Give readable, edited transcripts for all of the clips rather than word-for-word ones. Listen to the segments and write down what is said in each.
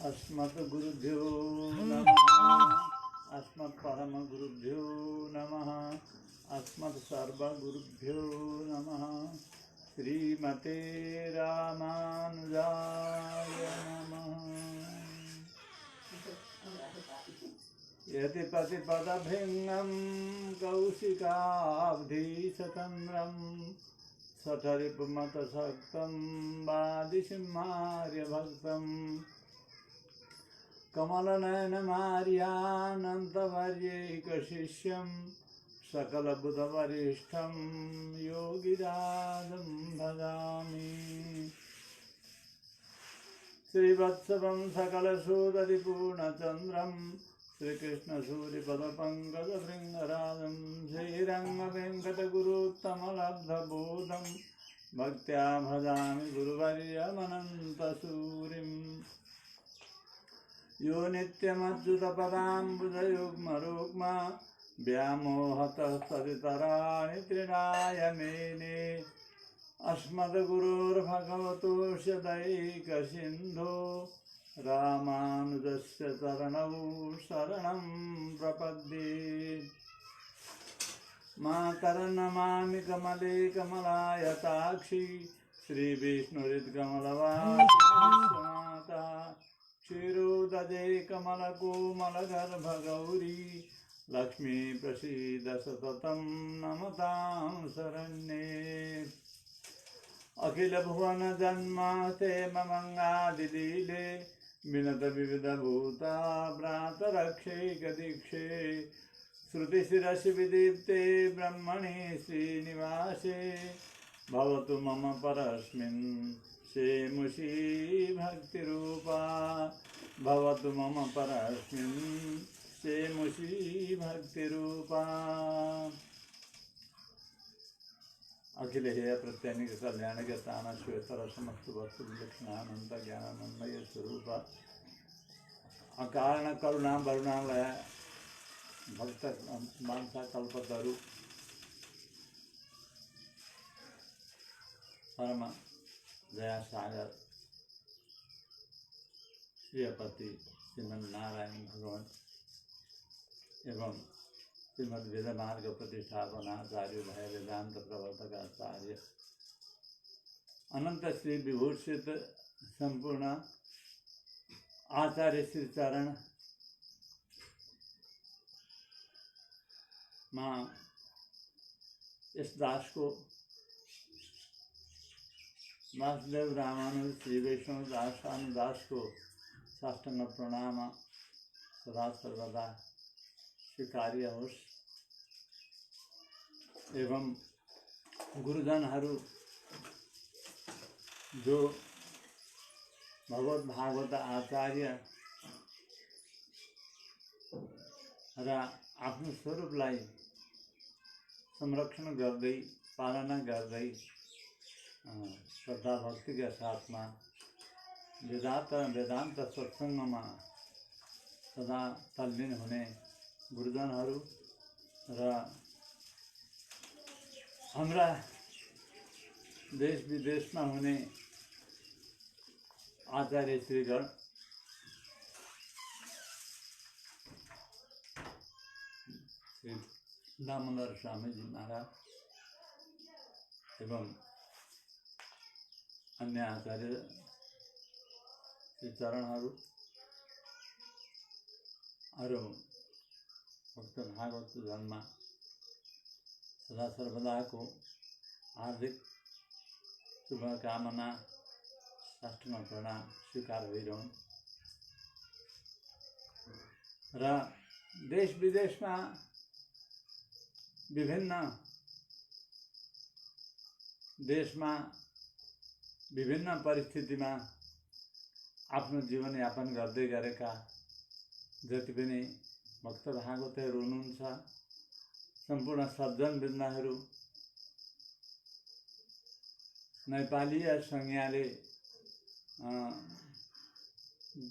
अस्मद्गुरुभ्यो नमः। अस्मत्परमगुरुभ्यो नमः। अस्मत्सर्वगुरुभ्यो नमः। श्रीमते रामानुजाय नमः। यतिपतिपदभृङ्गं कौशिकाब्धिशतन्द्रं सठरिपुमतसक्तं वादिसिंहार्यभक्तं कमलनयनमार्यानन्तवर्यैकशिष्यं सकलबुधवरिष्ठं योगिराजं भजामि। श्रीवत्सवं सकलसूदरिपूर्णचन्द्रं श्रीकृष्णसूरिपदपङ्कजभृङ्गराजं श्रीरङ्गवेङ्कटगुरुत्तमलब्धबोधं भक्त्या भजामि गुरुवर्यमनन्तसूरिम्। यो नित्यमच्युतपदाम्बुजयुग्मरुग्म व्यामोहतः सवितराणि तृणाय मेने अस्मद्गुरोर्भगवतोऽस्य दैकसिन्धो रामानुजस्य चरणौ शरणं प्रपद्ये। मातरन्नमामि कमले कमलायताक्षी श्रीविष्णुहृद्कमलवासिनीमाता क्षीरोदजे कमलकोमलगर्भगौरी लक्ष्मी प्रसीद सततं नमतां शरण्ये। अखिल भुवन जन्मास्ते ममङ्गादिलीले विनत विविधभूता भ्रातरक्षैकदीक्षे श्रुतिशिरसि विदीप्ते ब्रह्मणि श्रीनिवासे भवतु मम परस्मिन् शेमुषी भक्तिरूपा भवतु मम परस्मिन् शेमुषी भक्तिरूपा। अखिल हेय प्रत्यनिक कल्याण के ताना श्वेतर समस्त वस्तु विलक्षणानंद ज्ञानानंदय स्वरूप अकारण करुणा वरुणालय भक्त मानसा कल्पतरु परम दया सागर श्रीपति श्रीमद नारायण भगवान एवं श्रीमद वेद मार्ग प्रतिष्ठापनाचार्य भय वेदांत प्रवर्तक आचार्य अनंत श्री विभूषित संपूर्ण आचार्य श्री चरण माँ इस दास को वासुदेव रामानुज श्री वैष्णव दासानुदास को साष्टांग प्रणाम सदा सर्वदा स्वीकार्य होस् एवं गुरुजनहरू जो भगवत भागवत आचार्य र आफ्नो स्वरूपलाई संरक्षण गर्दै पालना गर्दै श्रद्धा भक्ति के साथ में वेदांत सत्संग में सदा तल्लीन हुने गुरुजनहरू र हाम्रा देश विदेश में हुने आचार्य श्रीगण श्री दामोदर स्वामी जी महाराज एवं अन्य आचार्य श्री चरणहरू अरू भक्त भागवत जन्म सदा सर्वदा को हार्दिक शुभकामना साष्टांग प्रणाम स्वीकार भइरहन् र देश विदेश में विभिन्न देश में विभिन्न परिस्थिति में आफ्नो जीवन यापन गर्दै गरेका जति पनि भक्त भागवतहरू हुनुहुन्छ सम्पूर्ण सज्जन वृन्दहरू नेपाली या संज्ञाले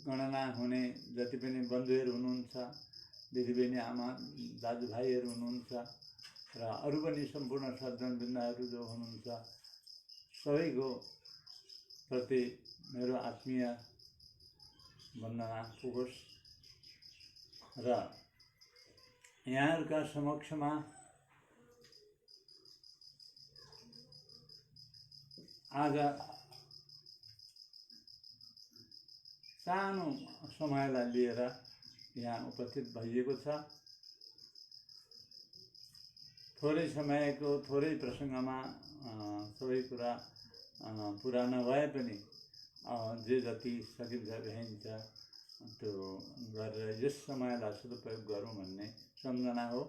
गणना हुने जति पनि बन्धुहरू हुनुहुन्छ दिदीबहिनी आमा दाजुभाइहरू हुनुहुन्छ र अरू पनि सम्पूर्ण सज्जन वृन्दहरू जो हुनुहुन्छ सबैको प्रति मेरो आत्मीय वन्दना पुगोस् र यहाँहरूका समक्षमा आज सानो समयलाई लिएर यहाँ उपस्थित भइएको छ। थोरै समयको थोरै प्रसङ्गमा सबै कुरा पुरा नभए पनि जे जति सकिन्छ भ्याइन्छ त्यो गरेर यस समयलाई सदुपयोग गरौँ भन्ने सम्झना हो।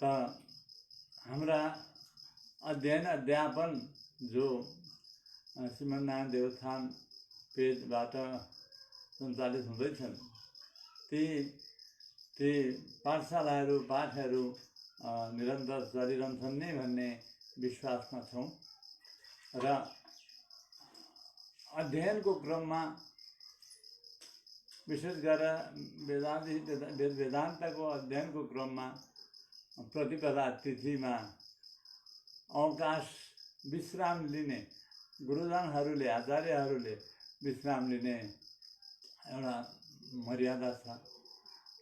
त हाम्रा अध्ययन अध्यापन जो श्रीमन्नारायण देवस्थान पेजबाट सञ्चालित हुँदैछन् ती पाठशालाहरू पाठहरू निरन्तर चलिरहन्छन् नै भन्ने विश्वासमा छौँ र अध्ययनको क्रममा विशेष गरेर वेदान्तको अध्ययनको क्रममा प्रतिपदा तिथिमा अवकाश विश्राम लिने गुरुजनहरूले आचार्यहरूले विश्राम लिने एउटा मर्यादा छ।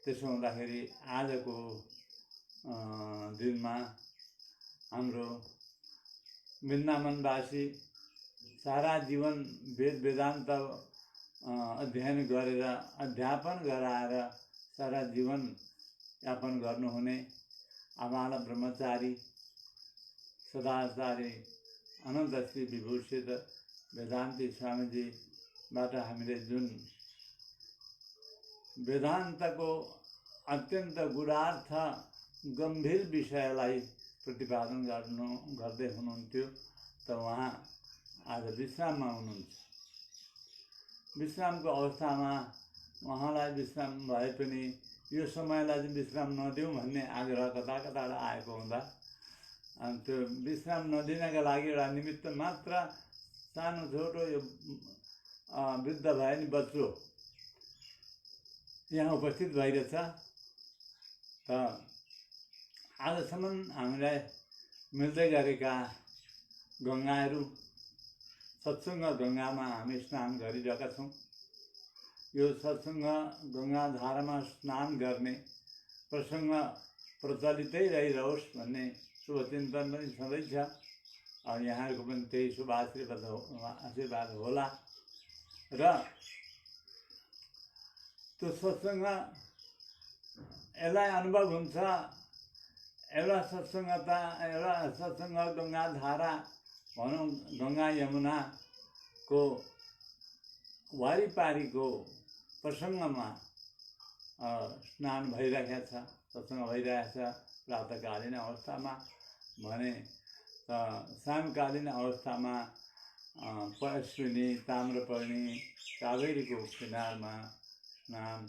त्यसो हुँदाखेरि आजको दिनमा हाम्रो वृन्दावनवासी सारा जीवन वेद वेदान्त अध्ययन गरेर अध्यापन गराएर सारा जीवन यापन गर्नुहुने आबाल ब्रह्मचारी सदाचारी अनन्त श्री विभूषित वेदान्ती स्वामीजीबाट हामीले जुन वेदान्तको अत्यन्त गुणार्थ गम्भीर विषयलाई प्रतिपादन गर्दै हुनुहुन्थ्यो। त उहाँ आज विश्राममा हुनुहुन्छ। विश्रामको अवस्थामा उहाँलाई विश्राम भए पनि यो समयलाई चाहिँ विश्राम नदिउँ भन्ने आग्रह कता कताबाट आएको हुँदा त्यो विश्राम नदिनका लागि एउटा निमित्त मात्र सानो छोटो यो वृद्ध भए नि बच्चो यहाँ उपस्थित भइरहेछ। त आजसम्म हामीलाई मिल्दै गरेका गङ्गाहरू सत्सङ्ग गङ्गामा हामी स्नान गरिरहेका छौँ। यो सत्सङ्ग गङ्गाधारामा स्नान गर्ने प्रसङ्ग प्रचलितै रहिरहोस् भन्ने शुभचिन्तन पनि छँदैछ। यहाँहरूको पनि त्यही शुभ आशीर्वाद होला र त्यो सत्सङ्ग यसलाई अनुभव हुन्छ। एउटा सत्सङ्ग गङ्गाधारा भनौँ गङ्गा यमुनाको वारिपारीको प्रसङ्गमा स्नान भइरहेको छ, सत्सङ्ग भइरहेको छ प्रातःकालीन अवस्थामा भने सायंकालीन अवस्थामा अश्विनी ताम्रपर्णी कावेरीको किनारमा स्नान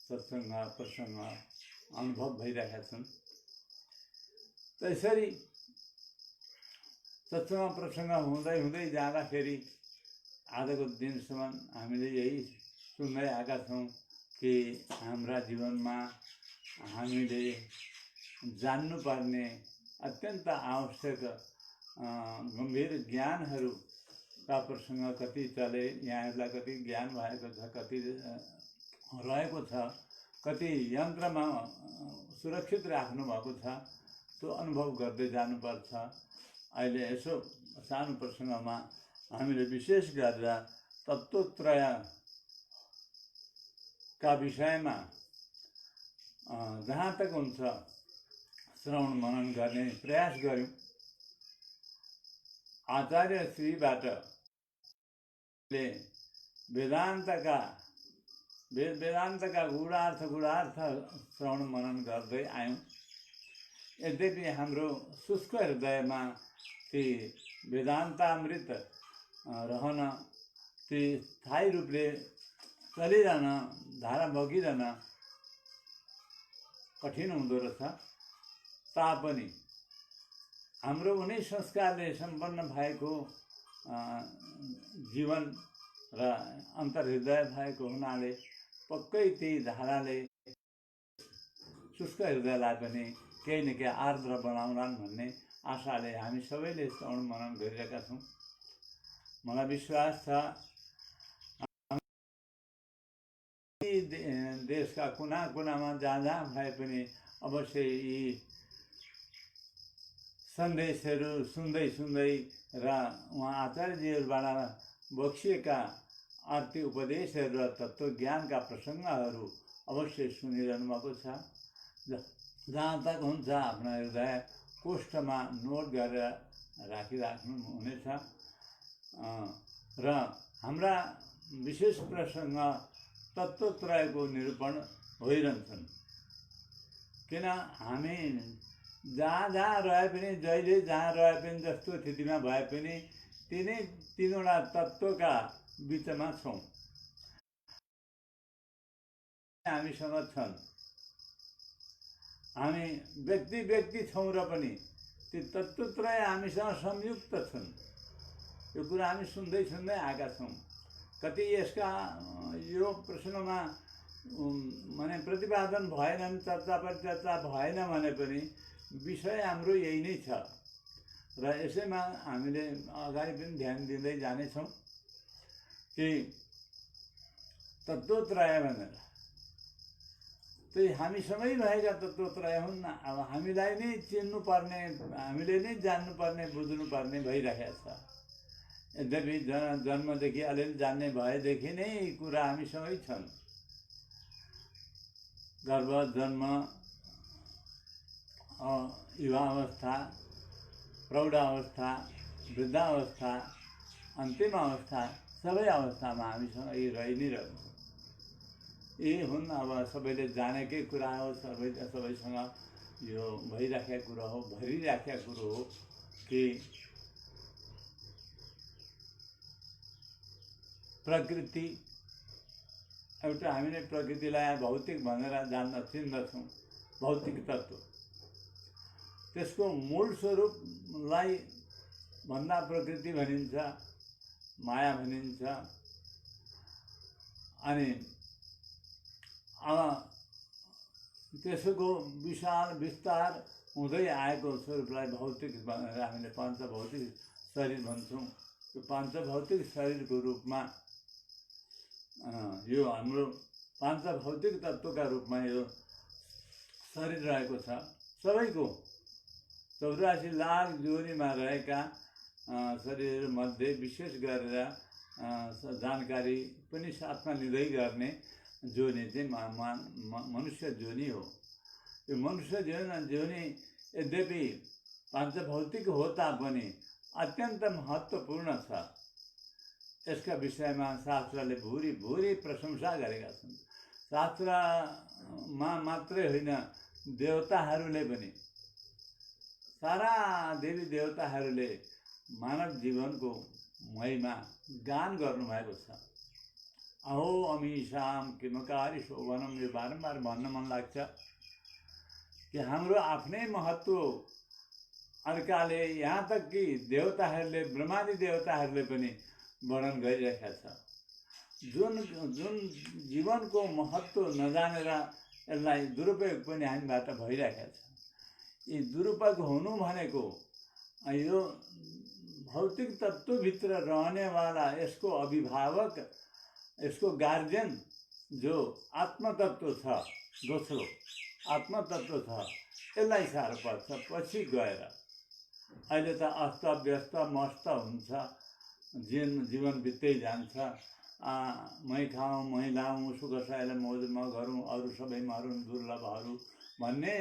सत्सङ्ग प्रसङ्ग अनुभव भइरहेका छन्। त्यसरी सत्सङ्ग प्रसङ्ग हुँदै हुँदै जाँदाखेरि आजको दिनसम्म हामीले यही सुन्दै आएका छौँ कि हाम्रा जीवनमा हामीले जान्नुपर्ने अत्यन्त आवश्यक गम्भीर ज्ञानहरूका प्रसङ्ग कति चले, यहाँहरूलाई कति ज्ञान भएको छ, कति रहेको छ, कति यन्त्रमा सुरक्षित राख्नुभएको छ, त्यो अनुभव गर्दै जानुपर्छ। अहिले यसो सानो प्रसङ्गमा हामीले विशेष गरेर तत्त्वत्रयका विषयमा जहाँ तक हुन्छ श्रवण मनन गर्ने प्रयास गऱ्यौँ। आचार्य श्रीबाट वेदान्तका गुणार्थ श्रवण मनन गर्दै आयौँ। यद्यपि हाम्रो शुष्क हृदयमा ती वेदान्तामृत रहन, ती स्थायी रूपले चलिरहन, धारा बगिरहन कठिन हुँदो रहेछ। तापनि हाम्रो उनै संस्कारले सम्पन्न भएको जीवन र अन्तर्हृदय भएको हुनाले पक्कै त्यही धाराले शुष्क हृदयलाई पनि केही न केही आर्द्र बनाउलान् भन्ने आशाले हामी सबैले श्रवण मनन गरिरहेका छौँ। मलाई विश्वास छ देशका कुना कुनामा जहाँ जहाँ भए पनि अवश्य यी सन्देशहरू सुन्दै सुन्दै र उहाँ आचार्यजीहरूबाट बक्सिएका आर्थिक उपदेशहरू र तत्त्वज्ञानका प्रसङ्गहरू अवश्य सुनिरहनु भएको छ। जहाँ तक हुन्छ आफ्ना हृदय कोष्ठमा नोट गरेर राखिराख्नु हुनेछ र हाम्रा विशेष प्रसङ्ग तत्त्वत्रयको निरूपण भइरहन्छन्। किन हामी जहाँ जहाँ रहे पनि जहिले जहाँ रहे पनि जस्तो स्थितिमा भए पनि तिनवटा तत्त्वका बिचमा छौँ, हामीसँग छन्। हामी व्यक्ति व्यक्ति छौँ र पनि ती तत्त्वत्रय हामीसँग संयुक्त छन्। यो कुरा हामी सुन्दै सुन्दै आएका छौँ। कति यसका यो प्रश्नमा माने प्रतिपादन भएनन्, चर्चा परिचर्चा भएन भने पनि विषय हाम्रो यही नै छ र यसैमा हामीले अगाडि पनि ध्यान दिँदै जानेछौँ कि तत्त्वत्रय भनेर त्यही हामीसँगै भएका तत्त्वत्रय हुन्। अब हामीलाई नै चिन्नुपर्ने, हामीले नै जान्नुपर्ने, बुझ्नुपर्ने भइरहेको छ। यद्यपि जन्मदेखि अलिअलि जान्ने भएदेखि नै यी कुरा हामीसँगै छन्। गर्भ, जन्म, युवावस्था, प्रौढावस्था, वृद्धावस्था, अन्तिम अवस्था, सबै अवस्थामा हामीसँग यी रहि नै रहन्छ। यी हुन् अब सबैले जानेकै कुरा हो, सबैसँग यो भइराखेको कुरो हो, भरिराखेको कुरो हो कि प्रकृति एउटा, हामीले प्रकृतिलाई भौतिक भनेर चिन्दछौँ, भौतिक तत्त्व। त्यसको मूल स्वरूपलाई भन्दा प्रकृति भनिन्छ, माया भनिन्छ। अनि अब त्यसको विशाल विस्तार हुँदै आएको स्वरूपलाई भौतिक भनेर हामीले पञ्चभौतिक शरीर भन्छौँ। त्यो पञ्चभौतिक शरीरको रूपमा यो हाम्रो पाँचभौतिक तत्त्वका रूपमा यो शरीर रहेको छ। सबैको 84 लाख जोनीमा रहेका शरीरमध्ये विशेष गरेर जानकारी पनि साथमा लिँदै गर्ने जोनी चाहिँ मनुष्य जोनी हो। यो मनुष्य जोनी यद्यपि पाँचभौतिक हो तापनि अत्यन्त महत्त्वपूर्ण छ। यसका विषयमा शास्त्रले भुरी भुरी प्रशंसा गरेका छन्। शास्त्रमा मात्रै होइन, देवताहरूले पनि, सारा देवी देवताहरूले मानव जीवनको महिमा गान गर्नुभएको छ। अहो अमीशाम किमकारी शोभनम, यो बारम्बार भन्न मन लाग्छ कि हाम्रो आफ्नै महत्त्व अर्काले, यहाँ तक कि देवताहरूले, ब्रह्मादि देवताहरूले पनि वर्णन गरिरहेका छ। जुन जीवनको महत्त्व नजानेर यसलाई दुरुपयोग पनि हामीबाट भइरहेको छ। यी दुरुपयोग हुनु भनेको यो भौतिक तत्त्वभित्र रहनेवाला यसको अभिभावक, यसको गार्जियन जो आत्मतत्त्व छ, दोस्रो आत्मतत्त्व छ, यसलाई साह्रो पर्छ। पछि गएर अहिले त अस्तव्यस्त मस्त हुन्छ, जीवन बित्दै जान्छ। मै खाऊँ मै लाऊँ, सुख सहेर मौजमा गरौँ, अरू सबै मरुन् दुर्लभहरू भन्ने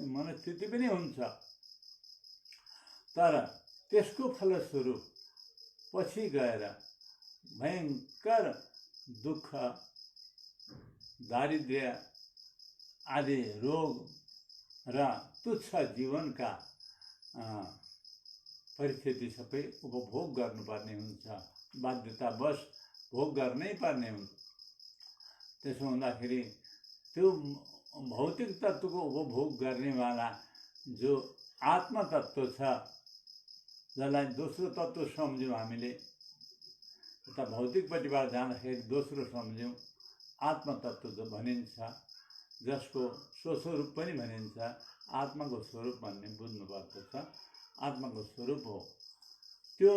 मनस्थिति पनि हुन्छ। तर त्यसको फलस्वरूप पछि गएर भयङ्कर दुःख, दारिद्र्य आदि रोग र तुच्छ जीवनका परिस्थिति सबै उपभोग गर्नुपर्ने हुन्छ। बाध्यतावश भोग गर्नै पर्ने हुन्छ। त्यसो हुँदाखेरि त्यो भौतिक तत्त्वको उपभोग गर्नेवाला जो आत्मतत्त्व छ, जसलाई दोस्रो तत्त्व सम्झ्यौँ हामीले, यता भौतिकपट्टिबाट जाँदाखेरि दोस्रो सम्झ्यौँ, आत्मतत्त्व जो भनिन्छ, जसको स्वस्वरूप पनि भनिन्छ, आत्माको स्वरूप भन्ने बुझ्नुपर्दछ। आत्माको स्वरूप हो, त्यो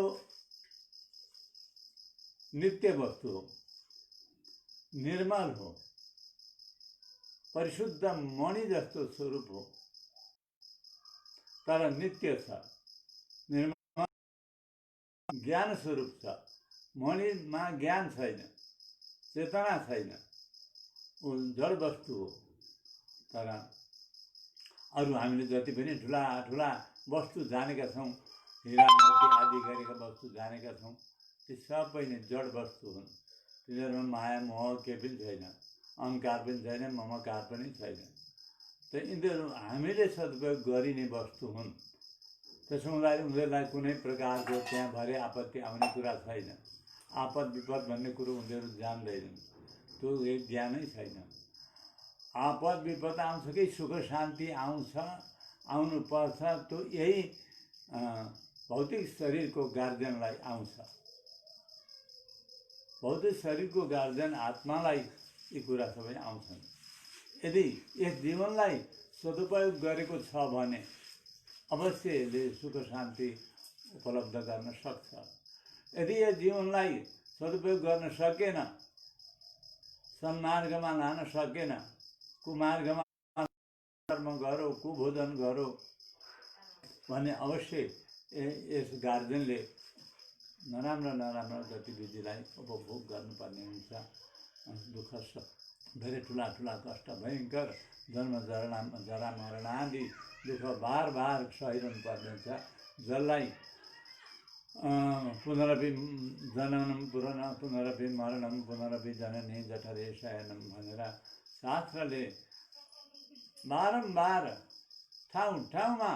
नित्य वस्तु हो, निर्मल हो, परिशुद्ध मणि जस्तो स्वरूप हो, तर नित्य छ, निर्मल ज्ञान स्वरूप छ। मणिमा ज्ञान छैन, चेतना छैन, ऊ जड वस्तु हो। तर अरू हामीले जति पनि ठुला ठुला वस्तु जानेका छौँ, हिरा मोती आदि गरेका वस्तु जानेका छौँ, ती सबै नै जड वस्तु हुन्। तिनीहरूमा माया मोह केही पनि छैन, अहङ्कार पनि छैन, ममकार पनि छैन। त यिनीहरू हामीले सदुपयोग गरिने वस्तु हुन्। त्यसो हुँदा उनीहरूलाई कुनै प्रकारको त्यहाँ भरे आपत्ति आउने कुरा छैन। आपद विपद भन्ने कुरो उनीहरू जान्दैनन्, त्यो एक ज्ञानै छैन। आपद विपद आउँछ कि सुख शान्ति आउँछ, आउनुपर्छ, त्यो यही भौतिक शरीरको गार्जियनलाई आउँछ। भौतिक शरीरको गार्जियन आत्मालाई यी कुरा सबै आउँछन्। यदि यस जीवनलाई सदुपयोग गरेको छ भने अवश्य यसले सुख शान्ति उपलब्ध गर्न सक्छ। यदि यस जीवनलाई सदुपयोग गर्न सकेन, सन्मार्गमा लान सकेन, कुमार्गमा कर्म गरो, कुभोजन गरो भने अवश्य यस गार्जियनले नराम्रा नराम्रा गतिविधिलाई उपभोग गर्नुपर्ने हुन्छ। दुःख धेरै ठुला ठुला कष्ट, भयङ्कर जन्म जरा मरण आदि दुःख बार बार सहिरहनु पर्ने हुन्छ, जसलाई पुनरपि जननम पुनरपि मरणम पुनरपि जननी जठरे शयनम भनेर शास्त्रले बारम्बार ठाउँ ठाउँमा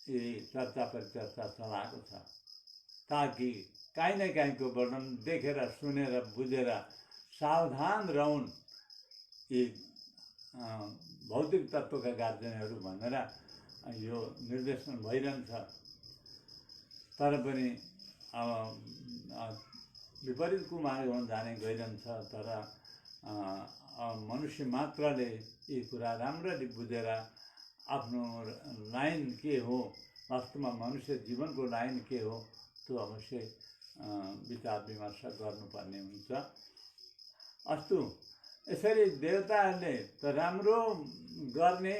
चर्चा परिचर्चा चलाएको छ, ताकि काहीँ न काहीँको वर्णन देखेर सुनेर बुझेर सावधान रहन् यी भौतिक तत्त्वका गार्जियनहरू भनेर यो निर्देशन भइरहन्छ। तर पनि विपरीत कुमार्गमा जाने गइरहन्छ। तर मनुष्य मात्रले यी कुरा राम्ररी बुझेर आफ्नो लाइन के हो, वास्तवमा मनुष्य जीवनको लाइन के हो, त्यो अवश्य विचार विमर्श गर्नुपर्ने हुन्छ। अस्तु, यसरी देवताहरूले त राम्रो गर्ने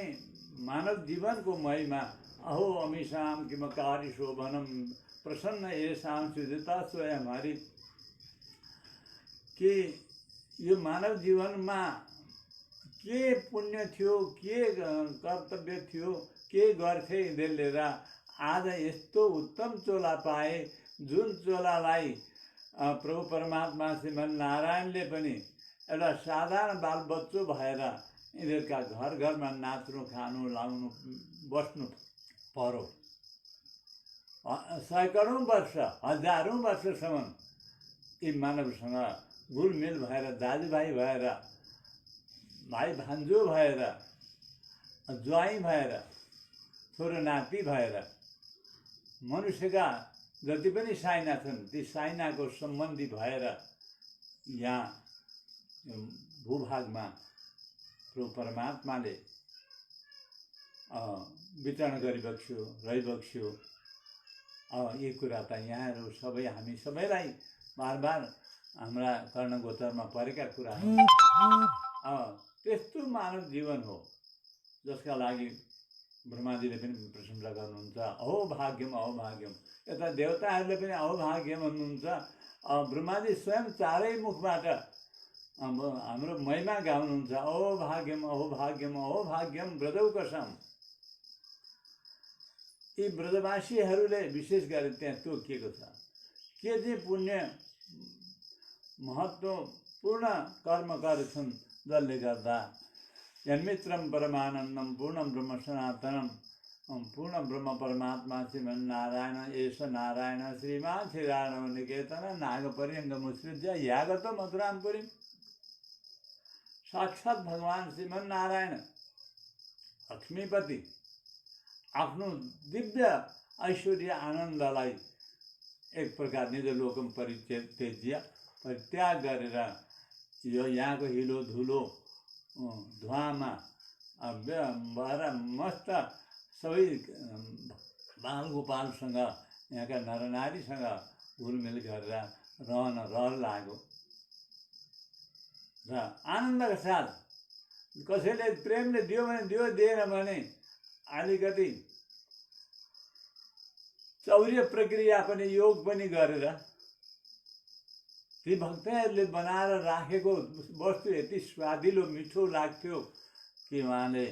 मानव जीवनको महिमा अहो अमीषाम किमकारी शोभनम प्रसन्न येषां सृजता स्वयं हरि, कि यो मानव जीवनमा के पुण्य थियो, के कर्तव्य थियो, के गर्थे यिनीहरूले र आज यस्तो उत्तम चोला पाए, जुन चोलालाई प्रभु परमात्मा श्रीमन नारायणले पनि एउटा साधारण बालबच्चो भएर यिनीहरूका घर घरमा नाच्नु खानु लाउनु बस्नु पर्यो। सैकडौँ वर्ष, हजारौँ वर्षसम्म यी मानवसँग घुलमिल भएर, दाजुभाइ भएर, भाइ भान्जो भएर, ज्वाइँ भएर, छोरो नाति भएर, मनुष्यका जति पनि साइना छन् ती साइनाको सम्बन्धी भएर यहाँ भूभागमा प्रभु परमात्माले वितरण गरिबक्स्यो, रहिबक्स्यो। यी कुरा त यहाँहरू सबै हामी सबैलाई बार बार हाम्रा कर्णगोचरमा परेका कुराहरू। त्यस्तो मानव जीवन हो जसका लागि ब्रह्माजीले पनि प्रशंसा गर्नुहुन्छ। अहो भाग्यम अहो भाग्यम, यता देवताहरूले पनि अहो भाग्यम भन्नुहुन्छ। ब्रह्माजी स्वयं चारै मुखबाट हाम्रो महिमा गाउनुहुन्छ। अहो भाग्यम अहो भाग्यम अहो भाग्यम ब्रजौकसम। यी ब्रजवासीहरूले विशेष गरेर त्यहाँ तोकिएको छ के चाहिँ पुण्य महत्त्वपूर्ण कर्म गरेछन्, जसले गर्दा यन्मित्रम परमानन्दम पूर्णम ब्रह्म सनातनम पूर्ण ब्रह्म परमात्मा श्रीमन नारायण एष नारायण श्रीमान श्रीराम निकेतन नागपर्यंग मुसृज्य यागत मथुरामपुरी। साक्षात भगवान श्रीमन नारायण लक्ष्मीपति आफ्नो दिव्य ऐश्वर्य आनन्दलाई एक प्रकार निज लोकम परित्याग गरेर यो यहाँको हिलो धुलो धुवामा भएर मस्त सबै बालगोपालसँग यहाँका नरनारीसँग घुलमिल गरेर रहन रहर लाग्यो र आनन्दका साथ कसैले प्रेमले दियो भने दियो, दिएन भने अलिकति चौर्य प्रक्रिया पनि योग पनि गरेर ती भक्तहरूले बनाएर राखेको वस्तु यति स्वादिलो मिठो लाग्थ्यो कि उहाँले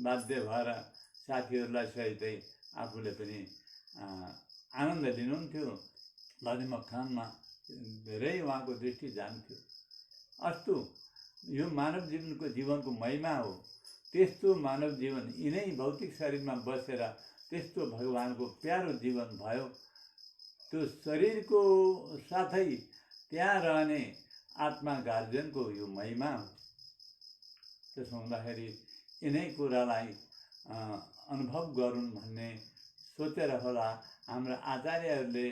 बाध्य भएर साथीहरूलाई सहितै आफूले पनि आनन्द लिनुहुन्थ्यो। लादी मखानमा धेरै उहाँको दृष्टि जान्थ्यो। अस्तु, यो मानव जीवनको महिमा हो। त्यस्तो मानव जीवन यिनै भौतिक शरीरमा बसेर त्यस्तो भगवानको प्यारो जीवन भयो। त्यो शरीरको साथै त्यहाँ रहने आत्मा गार्जियनको यो महिमा हो। त्यसो हुँदाखेरि यिनै कुरालाई अनुभव गरून् भन्ने सोचेर होला हाम्रा आचार्यहरूले,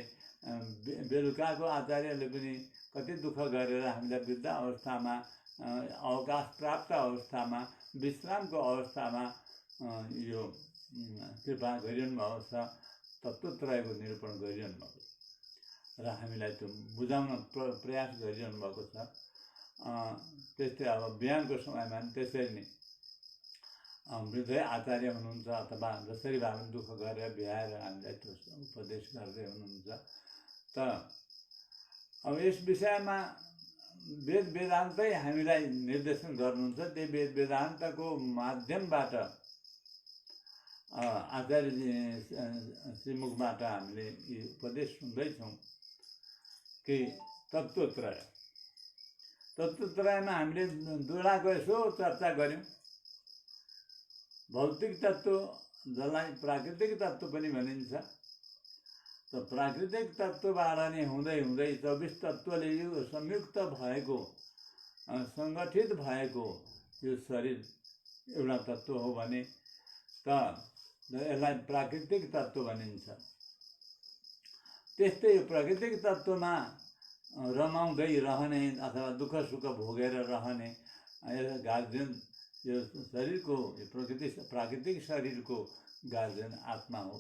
बेलुकाको आचार्यहरूले पनि कति दुःख गरेर हामीलाई वृद्ध अवस्थामा, अवकाश प्राप्त अवस्थामा, विश्रामको अवस्थामा यो कृपा गरिरहनु भएको छ, तत्त्वत्रयको निरूपण गरिरहनु भएको छ र हामीलाई त्यो बुझाउन प्रयास गरिरहनु भएको छ। त्यस्तै अब बिहानको समयमा पनि त्यसरी नै वृद्धै आचार्य हुनुहुन्छ अथवा जसरी भए पनि दुःख गरेर भ्याएर हामीलाई त्यो उपदेश गर्दै हुनुहुन्छ। त अब यस विषयमा वेद वेदान्तै हामीलाई निर्देशन गर्नुहुन्छ। त्यही वेद वेदान्तको माध्यमबाट आचार्यजी श्रीमुखबाट हामीले यो उपदेश सुन्दैछौँ कि तत्त्वत्रयमा हामीले दुईवटाको यसो चर्चा गऱ्यौँ। भौतिक तत्त्व जसलाई प्राकृतिक तत्त्व पनि भनिन्छ, त प्राकृतिक तत्त्वबाट नै हुँदै हुँदै 24 तत्त्वले यो संयुक्त भएको, सङ्गठित भएको यो शरीर एउटा तत्त्व हो भने त यसलाई प्राकृतिक तत्त्व भनिन्छ। त्यस्तै यो प्राकृतिक तत्त्वमा रमाउँदै रहने अथवा दुःख सुख भोगेर रहने गार्जियन यो शरीरको, यो प्राकृतिक शरीरको गार्जियन आत्मा हो।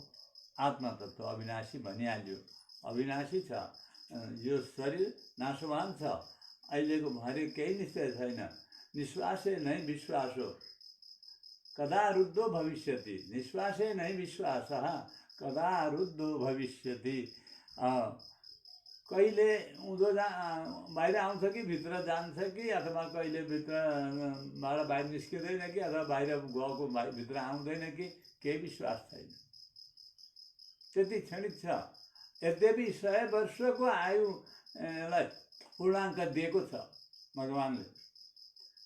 आत्मा तत्त्व अविनाशी भनिहाल्यो, अविनाशी छ। यो शरीर नाशवान छ। अहिलेको भरे केही निश्चय छैन। निश्वासे नै विश्वास हो, कदा रुद्धो भविष्यति। निश्वासे नै विश्वासः कदा रुद्धो भविष्यति। कहिले उँधो बाहिर आउँछ कि भित्र जान्छ कि, अथवा कहिले भित्रबाट बाहिर निस्किँदैन कि, अथवा बाहिर गएको भित्र आउँदैन कि, केही विश्वास छैन। त्यति क्षणिक छ। यद्यपि 100 वर्षको आयुलाई पूर्णाङ्क दिएको छ भगवानले।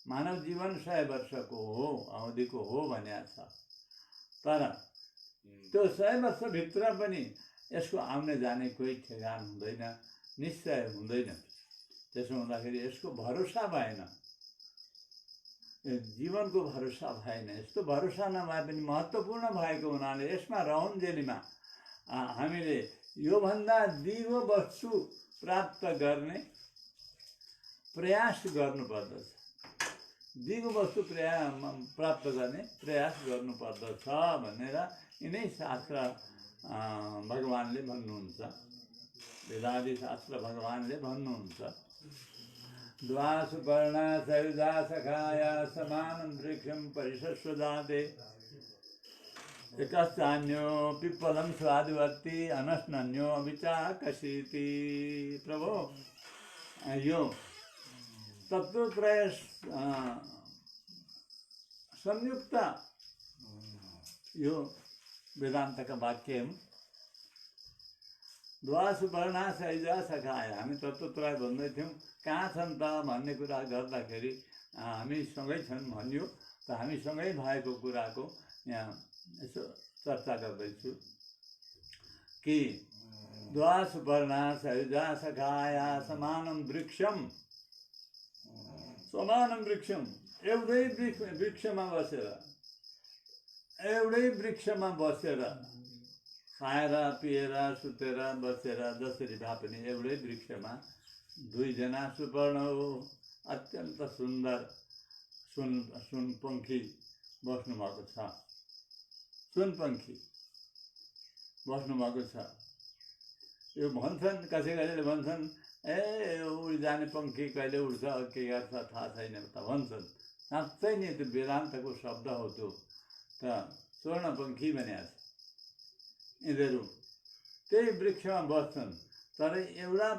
मानव जीवन 100 वर्षको हो, अवधिको हो भनेको छ। तर त्यो 100 वर्षभित्र पनि यसको आउने जाने कोही ठेगान हुँदैन, निश्चय हुँदैन। त्यसो हुँदाखेरि यसको भरोसा भएन, जीवनको भरोसा भएन। यस्तो भरोसा नभए पनि महत्त्वपूर्ण भएको हुनाले यसमा रहन्जेलीमा हामीले योभन्दा दिगो वस्तु प्राप्त गर्ने प्रयास गर्नुपर्दछ। दिगो वस्तु प्राप्त गर्ने प्रयास गर्नुपर्दछ भनेर यिनै शास्त्र भगवानले भन्नुहुन्छ। वेदादि शास्त्र भगवानले भन्नुहुन्छ। द्वा सुपर्णा सयुजा सखाया समानं वृक्षं परिषस्वदाते एकश्चान्यो पिप्पलं स्वादिवर्ती अनश्नन्यो विचाकशीति। प्रभु, यो तत्त्वत्रय संयुक्त यो वेदान्तका वाक्य हुन्। द्वा सुपर्णा सयुजा सखाया। हामी तत्त्वत्रय भन्दै थियौँ, कहाँ छन् त भन्ने कुरा गर्दाखेरि हामी सँगै छन् भनियो। त हामी सँगै भएको कुराको यहाँ यसो चर्चा गर्दैछु कि द्वा सुपर्णा सयुजा सखाया समानं वृक्षम। समानं वृक्षम, एउटै वृक्षमा बसेर खाएर पिएर सुतेर बसेर जसरी भए पनि एउटै वृक्षमा दुईजना सुपर्ण हो, अत्यन्त सुन्दर सुनपङ्खी बस्नुभएको छ। सुनपङ्खी बस्नुभएको छ। यो भन्छन्, कसैले भन्छन्, ए उडिजाने पङ्खी कहिले उड्छ, के गर्छ थाहा छैन त भन्छन्। साँच्चै नै त्यो वेदान्तको शब्द हो त्यो त स्वर्णपङ्खी भनेको छ। यिनीहरू त्यही वृक्षमा बस्छन्, तर एउटा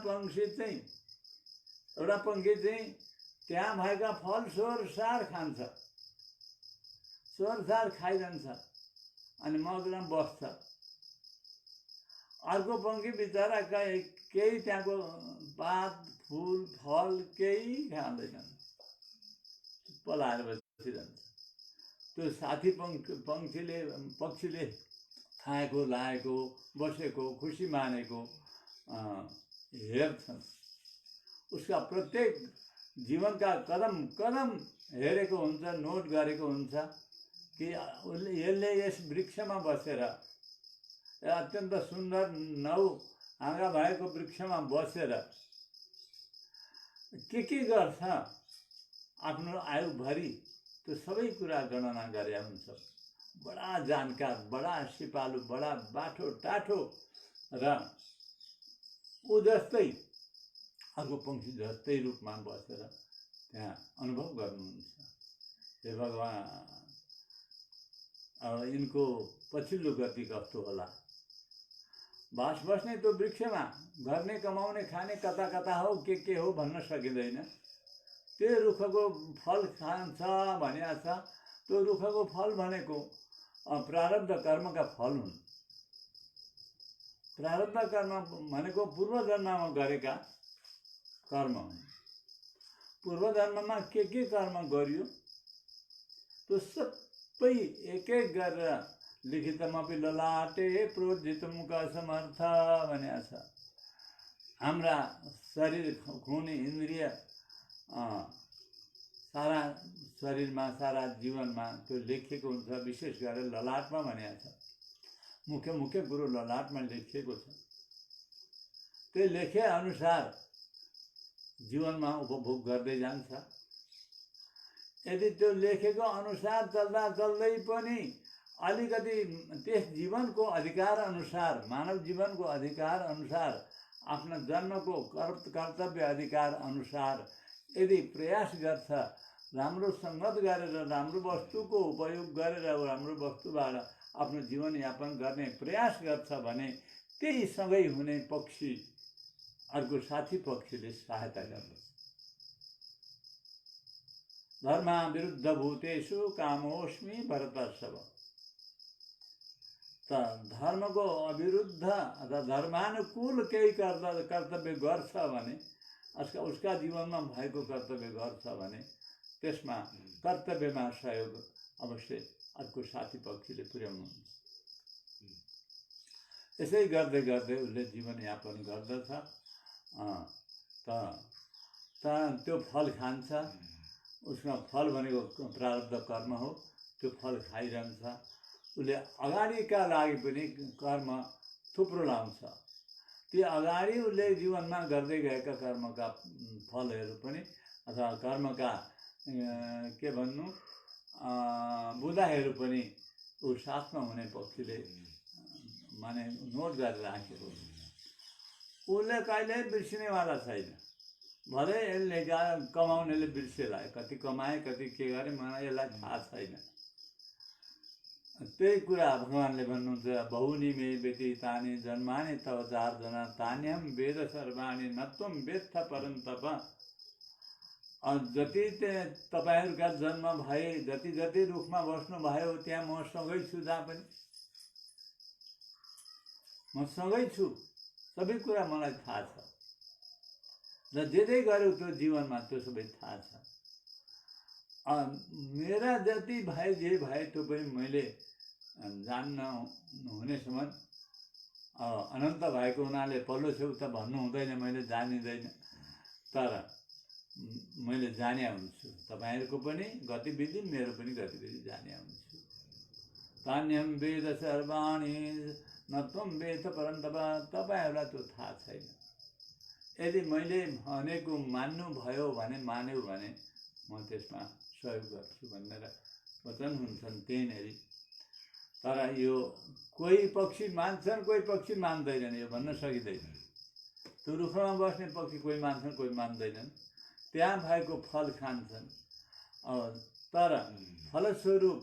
पङ्खी चाहिँ त्यहाँ भएका फल सोरसार खान्छ, सोरसार खाइरहन्छ अनि मग्न बस्छ। अर्को पङ्खी बिचरा केही त्यहाँको पात फुल फल केही खाँदैनन्, पलाएर बसिरहन्छ। त्यो साथी पक्षीले खाएको लाएको बसेको खुसी मानेको हेर्छन्। उसका प्रत्येक जीवनका कदम कदम हेरेको हुन्छ, नोट गरेको हुन्छ कि यसले यस वृक्षमा बसेर अत्यन्त सुन्दर 9 हाँगा भएको वृक्षमा बसेर के गर्छ आफ्नो आयुभरि, त्यो सबै कुरा गणना गरे हुन्छ। बडा जानकार, बडा सिपालु, बडा बाठो टाठो र ऊ जस्तै अर्को पङ्खी जस्तै रूपमा बसेर त्यहाँ अनुभव गर्नुहुन्छ। हे भगवान्, अब यिनको पछिल्लो गति कस्तो होला? बास बस्ने त्यो वृक्षमा, गर्ने कमाउने खाने कता कता हो के हो भन्न सकिँदैन। त्यो रुखको फल खान्छ भनेको छ। त्यो रुखको फल भनेको प्रारब्ध कर्मका फल हुन्। प्रारब्ध कर्म भनेको पूर्व जन्ममा गरेका कर्म हुन्। पूर्व जन्ममा के कर्म गरियो त्यो सबै एक एक गरेर लिखितमपि ललाटे प्रोज्झितुं समर्थ भनेको छ। हाम्रा शरीर, खुन, इन्द्रिय सारा शरीरमा, सारा जीवनमा त्यो लेखिएको हुन्छ। विशेष गरेर ललाटमा भनेको छ। मुख्य मुख्य कुरो ललाटमा लेखिएको छ। त्यो लेखे अनुसार जीवनमा उपभोग गर्दै जान्छ। यदि त्यो लेखेको अनुसार चल्दा चल्दै पनि अलिकति त्यस जीवनको अधिकार अनुसार, मानव जीवनको अधिकार अनुसार, आफ्नो जन्मको कर्तव्य अधिकार अनुसार यदि प्रयास गर्छ, राम्रो सङ्गत गरेर, राम्रो वस्तुको उपयोग गरेर, राम्रो वस्तुबाट आफ्नो जीवनयापन गर्ने प्रयास गर्छ भने त्यही सँगै हुने पक्षी, अर्को साथी पक्षीले सहायता गर्दछ। धर्म विरुद्ध भूतेषु कामोस्मि भरतर्षभ। त धर्मको अविरुद्ध अथवा धर्मानुकूल केही कर्तव्य गर्छ भने, उसका जीवनमा भएको कर्तव्य गर्छ भने त्यसमा कर्तव्यमा सहयोग अवश्य अर्को साथी पक्षीले पुर्याउनुहुन्छ। यसै गर्दै गर्दै उसले जीवनयापन गर्दछ। त्यो फल खान्छ। उसमा फल भनेको प्रारब्ध कर्म हो। त्यो फल खाइरहन्छ। उसले अगाडिका लागि पनि कर्म थुप्रो लाउँछ। त्यो अगाडि उसले जीवनमा गर्दै गएका कर्मका फलहरू पनि अथवा कर्मका के भन्नु बुदाहरू पनि ऊ साथमा हुने पक्षीले माने नोट गरेर राखेको हुन्छ। उसले कहिल्यै बिर्सिनेवाला छैन। भले यसले कमाउनेले बिर्सेला, कति कमाए कति के गरे मलाई यसलाई थाहा छैन। त्यही कुरा भगवान्ले भन्नुहुन्छ, बहुनी मे व्यतीतानि जन्मानि तव 4 जना तान्यहं वेद सर्वाणि न त्वं वेत्थ परन्तप। जति तपाईँहरूका जन्म भए, जति जति रुखमा बस्नु भयो त्यहाँ म सँगै छु। जहाँ पनि म सँगै छु। सबै कुरा मलाई थाहा छ र जे गर्यो त्यो जीवनमा त्यो सबै थाहा छ। मेरा जति भए जे भए त्यो पनि मैले जान्न हुनेसम्म अनन्त भएको हुनाले पल्लो छेउ त भन्नु हुँदैन, मैले जानिँदैन। तर मैले जाने हुन्छु। तपाईँहरूको पनि गतिविधि, मेरो पनि गतिविधि जाने हुन्छु। तान्यहं वेद सर्वाणि न त्वं वेत्थ परन्तप। तपाईँहरूलाई त्यो थाहा छैन। यदि मैले भनेको मान्नुभयो भने, मान्यो भने म त्यसमा सहयोग गर्छु भनेर वचन हुन्छन् त्यहीँनेरि। तर यो कोही पक्षी मान्छन्, कोही पक्षी मान्दैनन्, यो भन्न सकिँदैन। त्यो रुखमा बस्ने पक्षी कोही मान्छन्, कोही मान्दैनन्। त्यहाँ भएको फल खान्छन्। तर फलस्वरूप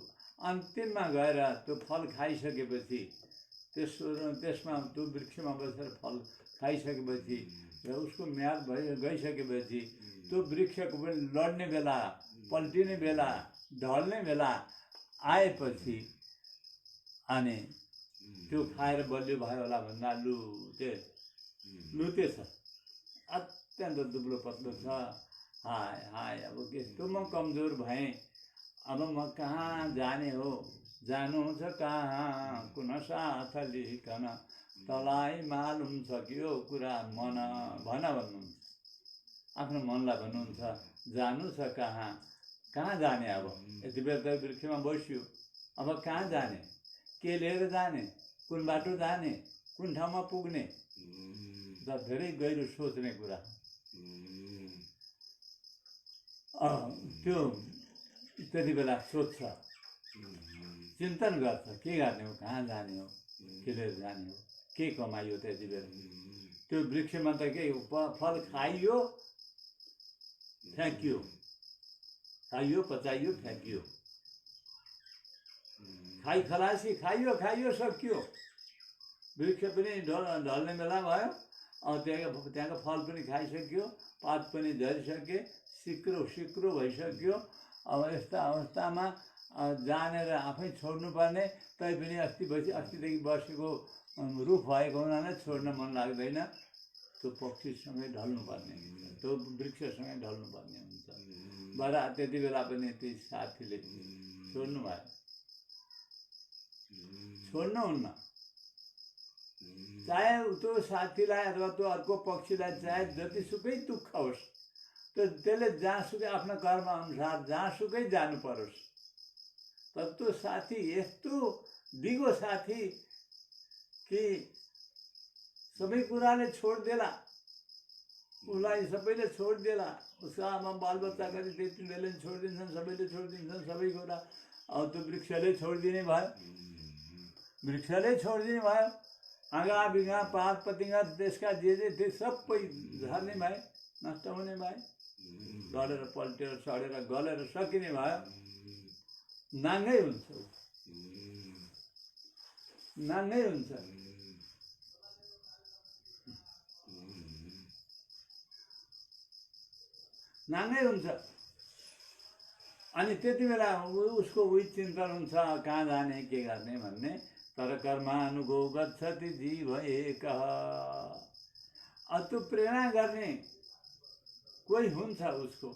अन्तिममा गएर त्यो फल खाइसकेपछि त्यसमा त्यो वृक्षमा बसेर फल खाइसकेपछि र उसको म्याद गइसकेपछि त्यो वृक्षको पनि लड्ने बेला, पल्टिने बेला, ढल्ने बेला आएपछि अनि त्यो खाएर बलियो भयो होला भन्दा लुते छ, अत्यन्त दुब्लो पत्लो छ। हाय हाय, अब यस्तो म कमजोर भएँ, अब म कहाँ जाने हो, जानु छ कहाँ कुन साथ लिकन, तँलाई मालुम छ कि यो कुरा मन भन्नुहुन्छ। आफ्नो मनलाई भन्नुहुन्छ जानु छ कहाँ, कहाँ जाने। अब यति बेला त वृक्षमा बस्यो, अब कहाँ जाने, के लिएर जाने, कुन बाटो जाने, कुन ठाउँमा पुग्ने, धेरै गहिरो सोच्ने कुरा। त्यो त्यति बेला सोध्छ, चिन्तन गर्छ, के गर्ने हो, कहाँ जाने हो, के लिएर जाने हो, के कमाइयो त्यति बेला। त्यो वृक्षमा त के फल खाइयो, फ्याँकियो, खाइयो, पचाइयो, फ्याँकियो, खाइ खलासी, खाइयो सकियो। वृक्ष पनि ढल्ने बेला भयो, त्यहाँको फल पनि खाइसक्यो, पात पनि झरिसके, सिक्रो भइसक्यो। अब यस्ता अवस्थामा जानेर आफै छोड्नुपर्ने, तैपनि अस्तिदेखि बसेको रुख भएको हुनाले छोड्न मन लाग्दैन। त्यो पक्षीसँगै ढल्नुपर्ने हुन्छ, त्यो वृक्षसँगै ढल्नुपर्ने हुन्छ। बडा त्यति बेला पनि ती साथीले छोड्नु भयो, छोड्नुहुन्न। चाहे त्यो साथीलाई अथवा त्यो अर्को पक्षीलाई चाहे जतिसुकै दुःख होस्, त्यसले जहाँसुकै आफ्नो कर्म अनुसार जहाँसुकै जानु परोस्, तर त्यो साथी यस्तो दिगो साथी कि सबै कुराले छोडिदेला, उसलाई सबैले छोडिदेला। उसको आमा बालबच्चा कति त्यति बेला छोडिदिन्छन्, सबैले छोडिदिन्छन् सबै कुरा। अब त्यो वृक्षले छोडिदिने भयो, वृक्षले छोडिदिने भयो। आँगा बिगा पात पतिङ्गा त्यसका जे थिए सबै झर्ने भए, नष्ट हुने भए, डढेर पल्टेर सडेर गलेर सकिने भयो। नाङ्गै हुन्छ, नाङ्गै हुन्छ। नाङ्गै हुन्छ। अनि त्यति बेला उसको उही चिन्तन हुन्छ कहाँ जाने, के गर्ने भन्ने। तर कर्मानुगो गच्छति जीव एकः। त्यो प्रेरणा गर्ने कोही हुन्छ उसको,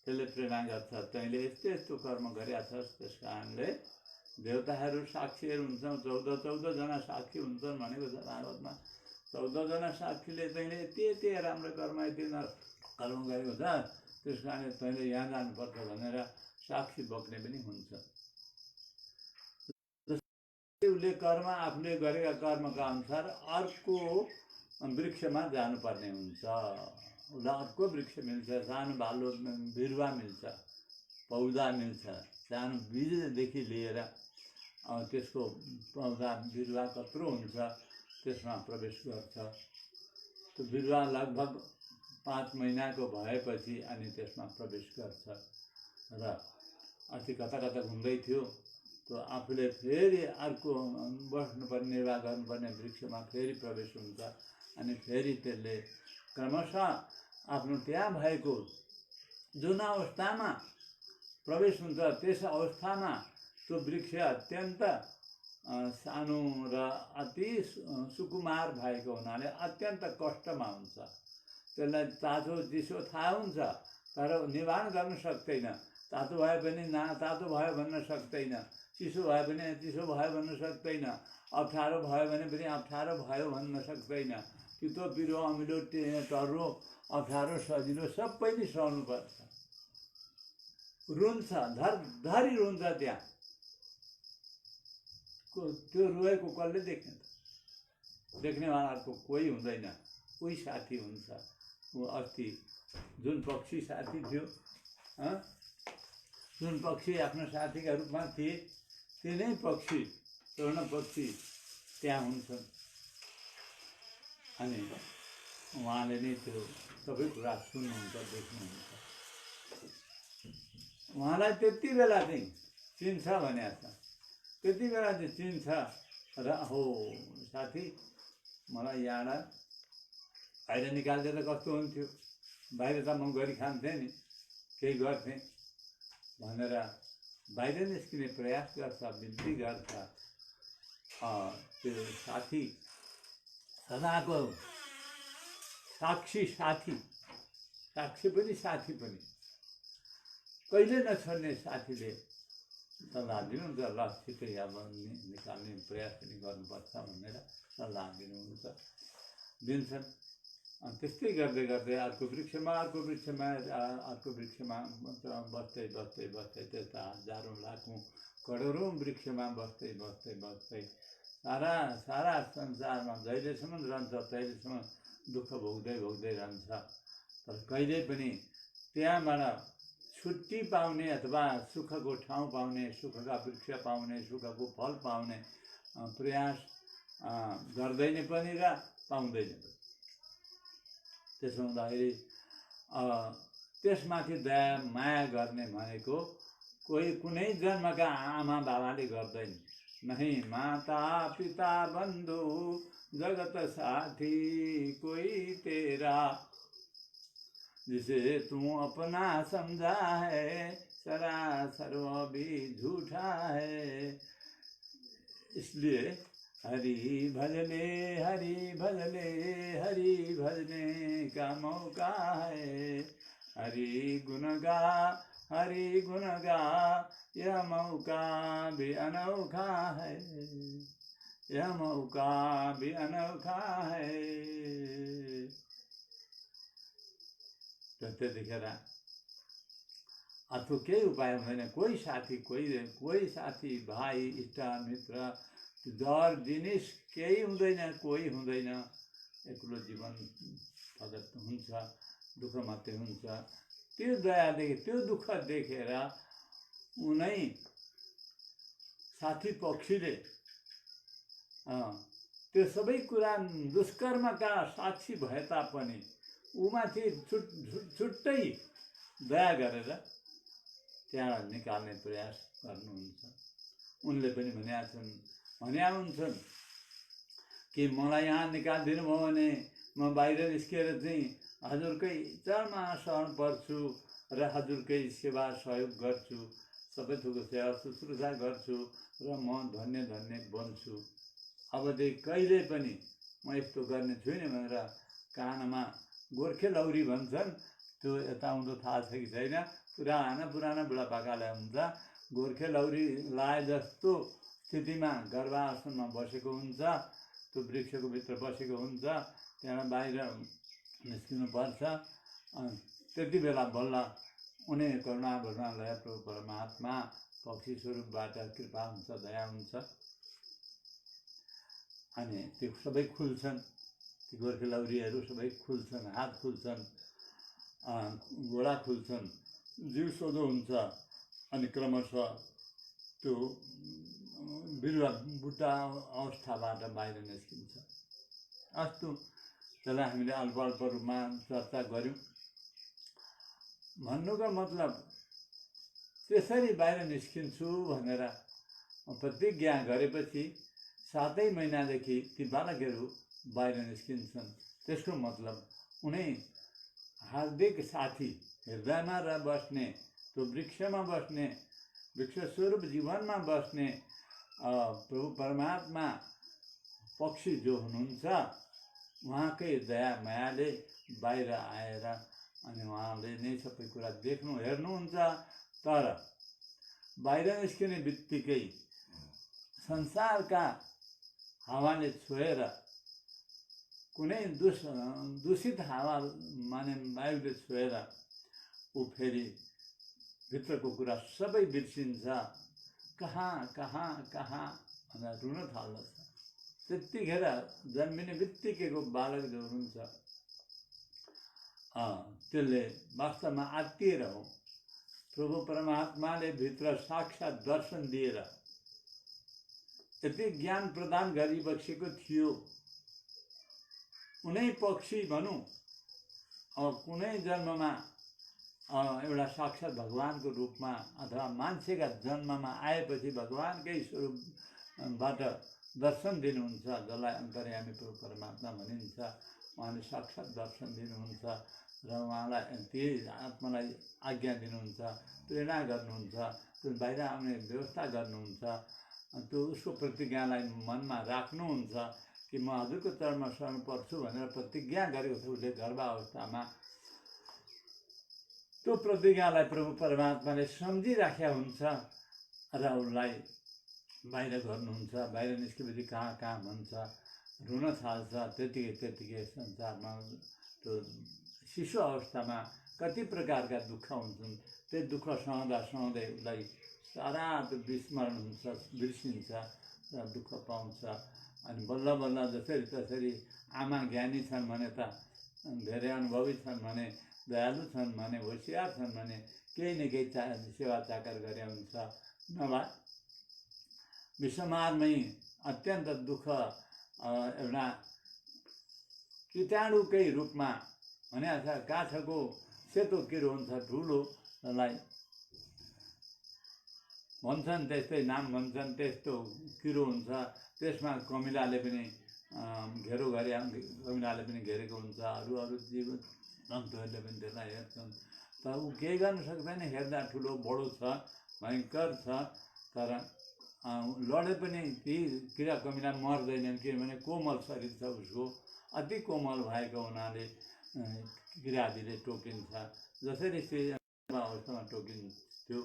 त्यसले प्रेरणा गर्छ, तैँले यस्तो यस्तो कर्म गरेका छस्, त्यस कारणले देवताहरू साक्षीहरू हुन्छन्। 14 साक्षी हुन्छन् भनेको छ भागवतमा। 14 साक्षीले तैँले यति राम्रो कर्म, यति कर्म गरेको छ, त्यस कारणले तैँले यहाँ जानुपर्छ भनेर साक्षी बोक्ने पनि हुन्छ। उसले कर्म आफूले गरेका कर्मका अनुसार अर्को वृक्षमा जानुपर्ने हुन्छ। उसलाई अर्को वृक्ष मिल्छ, सानो भालो बिरुवा मिल्छ, पौधा मिल्छ, सानो बीजदेखि लिएर त्यसको पौधा बिरुवा कत्रो हुन्छ, त्यसमा प्रवेश गर्छ। त्यो बिरुवा लगभग 5 महिनाको भएपछि अनि त्यसमा प्रवेश गर्छ। र अस्ति कता घुम्दै थियो, त्यो आफूले फेरि अर्को बस्नुपर्ने, निर्वाह गर्नुपर्ने वृक्षमा फेरि प्रवेश हुन्छ। अनि फेरि त्यसले क्रमशः आफ्नो त्यहाँ भएको जुन अवस्थामा प्रवेश हुन्छ, त्यस अवस्थामा त्यो वृक्ष अत्यन्त सानो र अति सुकुमार भएको हुनाले अत्यन्त कष्टमा हुन्छ। त्यसलाई तातो चिसो थाहा हुन्छ, तर निवारण गर्न सक्दैन। तातो भए पनि तातो भयो भन्न सक्दैन, चिसो भयो भने चिसो भयो भन्न सक्दैन, अप्ठ्यारो भयो भने पनि अप्ठ्यारो भयो भन्न सक्दैन। तितो पिरो अमिलो टर्रो अप्ठ्यारो सजिलो सबै नै सहनुपर्छ। रुन्छ, धरी रुन्छ। त्यहाँ त्यो रोएको कसले देख्ने त? देख्नेवालाको कोही हुँदैन, कोही साथी हुन्छ। ऊ अस्ति जुन पक्षी साथी थियो, जुन पक्षी आफ्नो साथीका रूपमा थिए, तिनै पक्षी, स्वर्ण पक्षी त्यहाँ हुन्छन्। अनि उहाँले नै त्यो सबै कुरा सुन्नुहुन्छ, देख्नुहुन्छ। उहाँलाई त्यति बेला चाहिँ चिन्छ भने छ, त्यति बेला चाहिँ चिन्छ र हो साथी मलाई यहाँबाट बाहिर निकालिदिएर कस्तो हुन्थ्यो, बाहिर त म गरी खान्थेँ नि, केही गर्थेँ भनेर बाहिर निस्किने प्रयास गर्छ, बिन्ती गर्छ। त्यो साथी सदाको साक्षी साथी, साक्षी पनि साथी पनि, कहिले नछोड्ने साथीले सल्लाह दिनुहुन्छ, ल छिटै अब निकाल्ने प्रयास पनि गर्नुपर्छ भनेर सल्लाह दिन्छन्। अनि त्यस्तै गर्दै गर्दै अर्को वृक्षमा बस्दै त्यता हजारौँ लाखौँ करोडौँ वृक्षमा बस्दै सारा संसारमा जहिलेसम्म रहन्छ तहिलेसम्म दुःख भोग्दै रहन्छ। तर कहिल्यै पनि त्यहाँबाट छुट्टी पाउने अथवा सुखको ठाउँ पाउने, सुखका वृक्ष पाउने, सुखको फल पाउने प्रयास गर्दैन पनि र पाउँदैन पनि। त्यसो हुँदाखेरि त्यसमाथि दया माया गर्ने भनेको कुनै जन्मका आमा बाबाले गर्दैन। नहीं माता पिता बन्धु जगत साथी कोई तेरा, जिसे तू अपना समझा है सरासर वो भी झूठा है। इसलिए हरि भजने का मौका है, हरि गुण गा यह मौका भी अनोखा है, यह मौका भी अनोखा है। त्यतिखेर अर्को केही उपाय हुँदैन। कोही साथी भाइ इष्ट मित्र डर जिनिस केही हुँदैन, कोही हुँदैन। एक्लो जीवन फगत हुन्छ, दुःख मात्रै हुन्छ। त्यो दयादेखि त्यो दुःख देखेर उनै साथी पक्षीले त्यो सबै कुरा दुष्कर्मका साक्षी भए तापनि उमाथि छुट्टै दया गरेर त्यहाँ निकाल्ने प्रयास गर्नुहुन्छ। उनले पनि भन्या हुन्छन् कि मलाई यहाँ निकालिदिनु भयो भने म बाहिर निस्केर चाहिँ हजुरकै चरणमा शरण पर्छु र हजुरकै सेवा सहयोग गर्छु, सबै थोकको सेवा शुश्रूषा गर्छु र म धन्य बन्छु। अबदेखि कहिले पनि म यस्तो गर्ने छुइनँ भनेर कानमा गोर्खे लौरी भन्छन्। त्यो यताउँदो थाहा छ कि छैन, पुराना बुढापाकालाई हुन्छ। गोर्खे लौरी लाए जस्तो स्थितिमा गर्भासनमा बसेको हुन्छ, त्यो वृक्षको भित्र बसेको हुन्छ, त्यहाँ बाहिर निस्किनु पर्छ। त्यति बेला बल्ल उनी करुणालय प्रभु परमात्मा पक्षी स्वरूपबाट कृपा हुन्छ, दया हुन्छ। अनि त्यो सबै खुल्छन्, ती गोर्खे लौरीहरू सबै खुल्छन्, हात खुल्छन्, गोडा खुल्छन्, जिउ सोझो हुन्छ। अनि क्रमशः त्यो बिरुवा बुट्टा अवस्थाबाट बाहिर निस्किन्छ। अस्तु, त्यसलाई हामीले अल्प रूपमा चर्चा गऱ्यौँ। भन्नुको मतलब त्यसरी बाहिर निस्किन्छु भनेर प्रतिज्ञा गरेपछि 7 महिनादेखि ती बालकहरू बाहिर निस्किन्छन्। त्यसको मतलब उनी हार्दिक साथी, हृदयमा बस्ने, त्यो वृक्षमा बस्ने, वृक्ष स्वरूप जीवनमा बस्ने प्रभु परमात्मा पक्षी जो हुनुहुन्छ, उहाँकै दया मायाले बाहिर आएर अनि उहाँले नै सबै कुरा देख्नु हेर्नुहुन्छ। तर बाहिर निस्किने बित्तिकै संसारका हावाले छोएर, कुनै दूषित हावा माने वायुले छोएर ऊ फेरि भित्रको कुरा सबै बिर्सिन्छ। कहाँ भनेर रुन थाल्दछ। त्यतिखेर जन्मिने बित्तिकैको बालक जो हुनुहुन्छ त्यसले वास्तवमा आत्तिएर हो, प्रभु परमात्माले भित्र साक्षात् दर्शन दिएर यति ज्ञान प्रदान गरिबसेको थियो। उनै पक्षी भनौँ, अब कुनै जन्ममा एउटा साक्षात् भगवानको रूपमा अथवा मान्छेका जन्ममा आएपछि भगवानकै स्वरूपबाट दर्शन दिनुहुन्छ, जसलाई अन्तर्यामी प्रभु परमात्मा भनिन्छ। उहाँले साक्षात् दर्शन दिनुहुन्छ र उहाँलाई त्यही आत्मालाई आज्ञा दिनुहुन्छ, प्रेरणा गर्नुहुन्छ, त्यो बाहिर आउने व्यवस्था गर्नुहुन्छ। त्यो उसको प्रतिज्ञालाई मनमा राख्नुहुन्छ कि म हजुरको चरणमा शरण पर्छु भनेर प्रतिज्ञा गरेको थियो उसले गर्भावस्थामा। त्यो प्रतिज्ञालाई प्रभु परमात्माले सम्झिराखेका हुन्छ र उसलाई बाहिर गर्नुहुन्छ। बाहिर निस्केपछि कहाँ कहाँ भन्छ, रुन थाल्छ। त्यतिकै संसारमा त्यो शिशु अवस्थामा कति प्रकारका दुःख हुन्छन्। त्यो दुःख सहँदा उसलाई सारा त्यो विस्मरण हुन्छ, बिर्सिन्छ र दुःख पाउँछ। अनि बल्ल बल्ल जसरी तसरी आमा ज्ञानी छन् भने त, धेरै अनुभवी छन् भने, दयालु छन् भने, होसियार छन् भने केही न केही सेवा चाकर गरे हुन्छ। नभए विषमारमै अत्यन्त दुःख एउटा कीटाणुकै रूपमा भने काठको सेतो किरो हुन्छ ठुलो, जसलाई भन्छन् त्यस्तै नाम भन्छन्, त्यस्तो किरो हुन्छ। त्यसमा कमिलाले पनि कमिलाले पनि घेरेको हुन्छ। अरू जीव जन्तुहरूले पनि त्यसलाई हेर्छन्, तर ऊ केही गर्न सक्दैन। हेर्दा ठुलो बडो छ, भयङ्कर छ, तर लडे पनि ती किरा कमिला मर्दैनन्, किनभने कोमल शरीर छ उसको। अति कोमल भएको हुनाले किरादीले टोकिन्छ। जसरी अवस्थामा टोकिन्थ्यो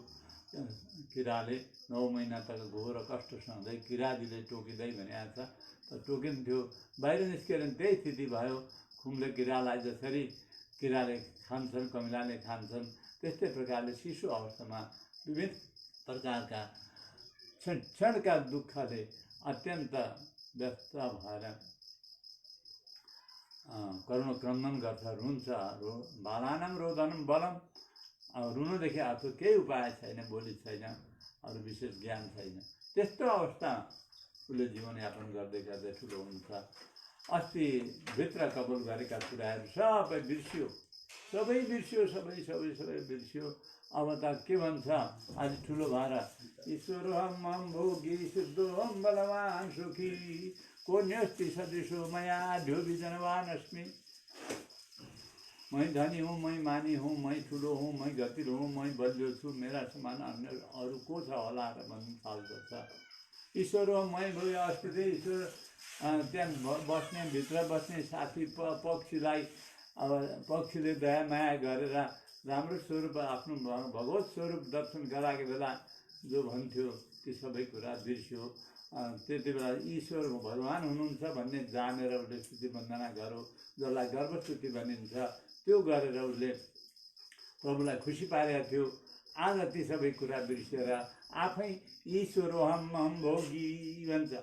किराले 9 महिना तक घोर कष्ट सहँदै किरादीले टोकिँदै भनेको छ, तर टोकिन्थ्यो। बाहिर निस्केर त्यही स्थिति भयो। खुम्ले किरालाई जसरी किराले खान्छन्, कमिलाले खान्छन्, त्यस्तै प्रकारले शिशु अवस्थामा विभिन्न प्रकारका क्षणका दुःखले अत्यन्त व्यस्त भएर करुण क्रन्दन गर्छ, रुन्छ। बालानाम रोदनम बलम। रुनुदेखि अर्थ केही उपाय छैन, बोली छैन, अरू विशेष ज्ञान छैन। त्यस्तो अवस्था उसले जीवनयापन गर्दै गर्दै ठुलो हुन्छ। अस्ति भित्र कबुल गरेका कुराहरू सबै बिर्सियो, सबै बिर्सियो। अब त के भन्छ, आज ठुलो भएर ईश्वर हम भोगी शुद्धो हम बलवान सुखी को न्यस्ति सदृशो मया ढ्योभिजनवान अस्मि। मै धनी हूँ, मै मानी हूँ, मै ठुलो हूँ, मै गतिल हूँ, मै बलियो छु, मेरा समान अन्य अरू को छ होला र भन्ने थाल्दछ। ईश्वर हो मै भयो। अस्ति चाहिँ ईश्वर त्यहाँ बस्ने, भित्र बस्ने साथी पक्षीलाई, अब पक्षीले दया माया गरेर राम्रो स्वरूप आफ्नो भगवत स्वरूप दर्शन गराएको बेला जो भन्थ्यो ती सबै कुरा बिर्स्यो। त्यति बेला ईश्वर भगवान हुनुहुन्छ भन्ने जानेर उसले स्तुति वन्दना गरो, जसलाई गर्भस्तुति भनिन्छ, त्यो गरेर उसले प्रभुलाई खुसी पारेको थियो। आज ती सबै कुरा बिर्सेर आफै ईश्वर हम भोगी भन्छ,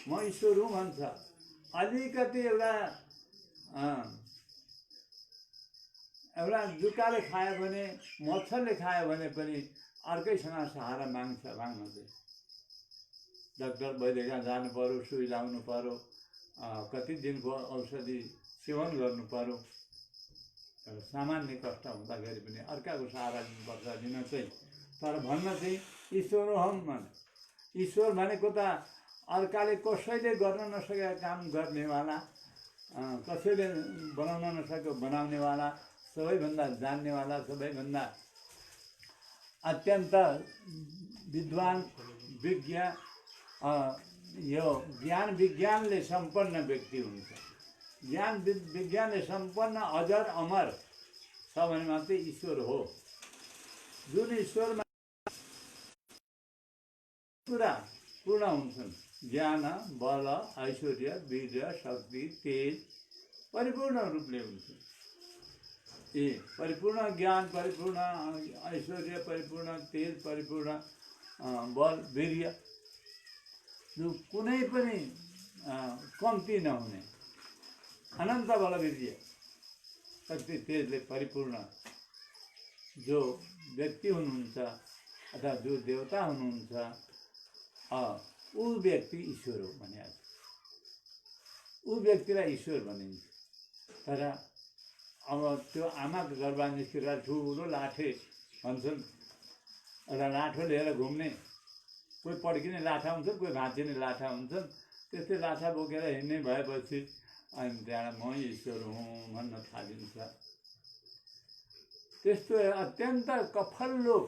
म ईश्वर हुँ भन्छ। अलिकति एउटा जुकाले खायो भने, मच्छरले खायो भने पनि अर्कैसँग सहारा माग्छ। डाक्टर वैद्यका जानु पर्यो, सुई लाउनु पर्यो, कति दिनको औषधि सेवन गर्नु पर्यो। सामान्य कष्ट हुँदाखेरि पनि अर्काको सहारा लिनुपर्छ, लिन चाहिँ। तर भन्न चाहिँ ईश्वर हम भन्छ। ईश्वर भनेको त अर्काले कसैले गर्न नसकेका काम गर्नेवाला, कसैले बनाउन नसकेको बनाउनेवाला, सबैभन्दा जान्नेवाला, सबैभन्दा अत्यन्त विद्वान, विज्ञ, यो ज्ञान विज्ञानले सम्पन्न व्यक्ति हुन्छ। ज्ञान विज्ञानले सम्पन्न अजर अमर छ भने मात्रै ईश्वर हो। जुन ईश्वरमा पुरा पूर्ण हुन्छन्, ज्ञान, बल, ऐश्वर्य, वीर्य, शक्ति, तेज परिपूर्ण रूपले हुन्छ। परिपूर्ण ज्ञान, परिपूर्ण ऐश्वर्य, परिपूर्ण तेज, परिपूर्ण बल, वीर्य, जो कुनै पनि कम्ती नहुने अनन्त बल, वीर्य, शक्ति, तेजले परिपूर्ण जो व्यक्ति हुनुहुन्छ अथवा जो देवता हुनुहुन्छ, ऊ व्यक्ति ईश्वर हो भनिहाल्छ। ऊ व्यक्तिलाई ईश्वर भनिन्छ। तर अब त्यो आमाको गर्भमा निस्केर ठुलो लाठे भन्छन्, एउटा लाठो लिएर घुम्ने, कोही पड्किने लाठा हुन्छ, कोही भाँचिने लाठा हुन्छन्, त्यस्तै लाठा बोकेर हिँड्ने भएपछि अनि त्यहाँबाट म ईश्वर हुँ भन्न थालिन्छ। त्यस्तो अत्यन्त कफल्लो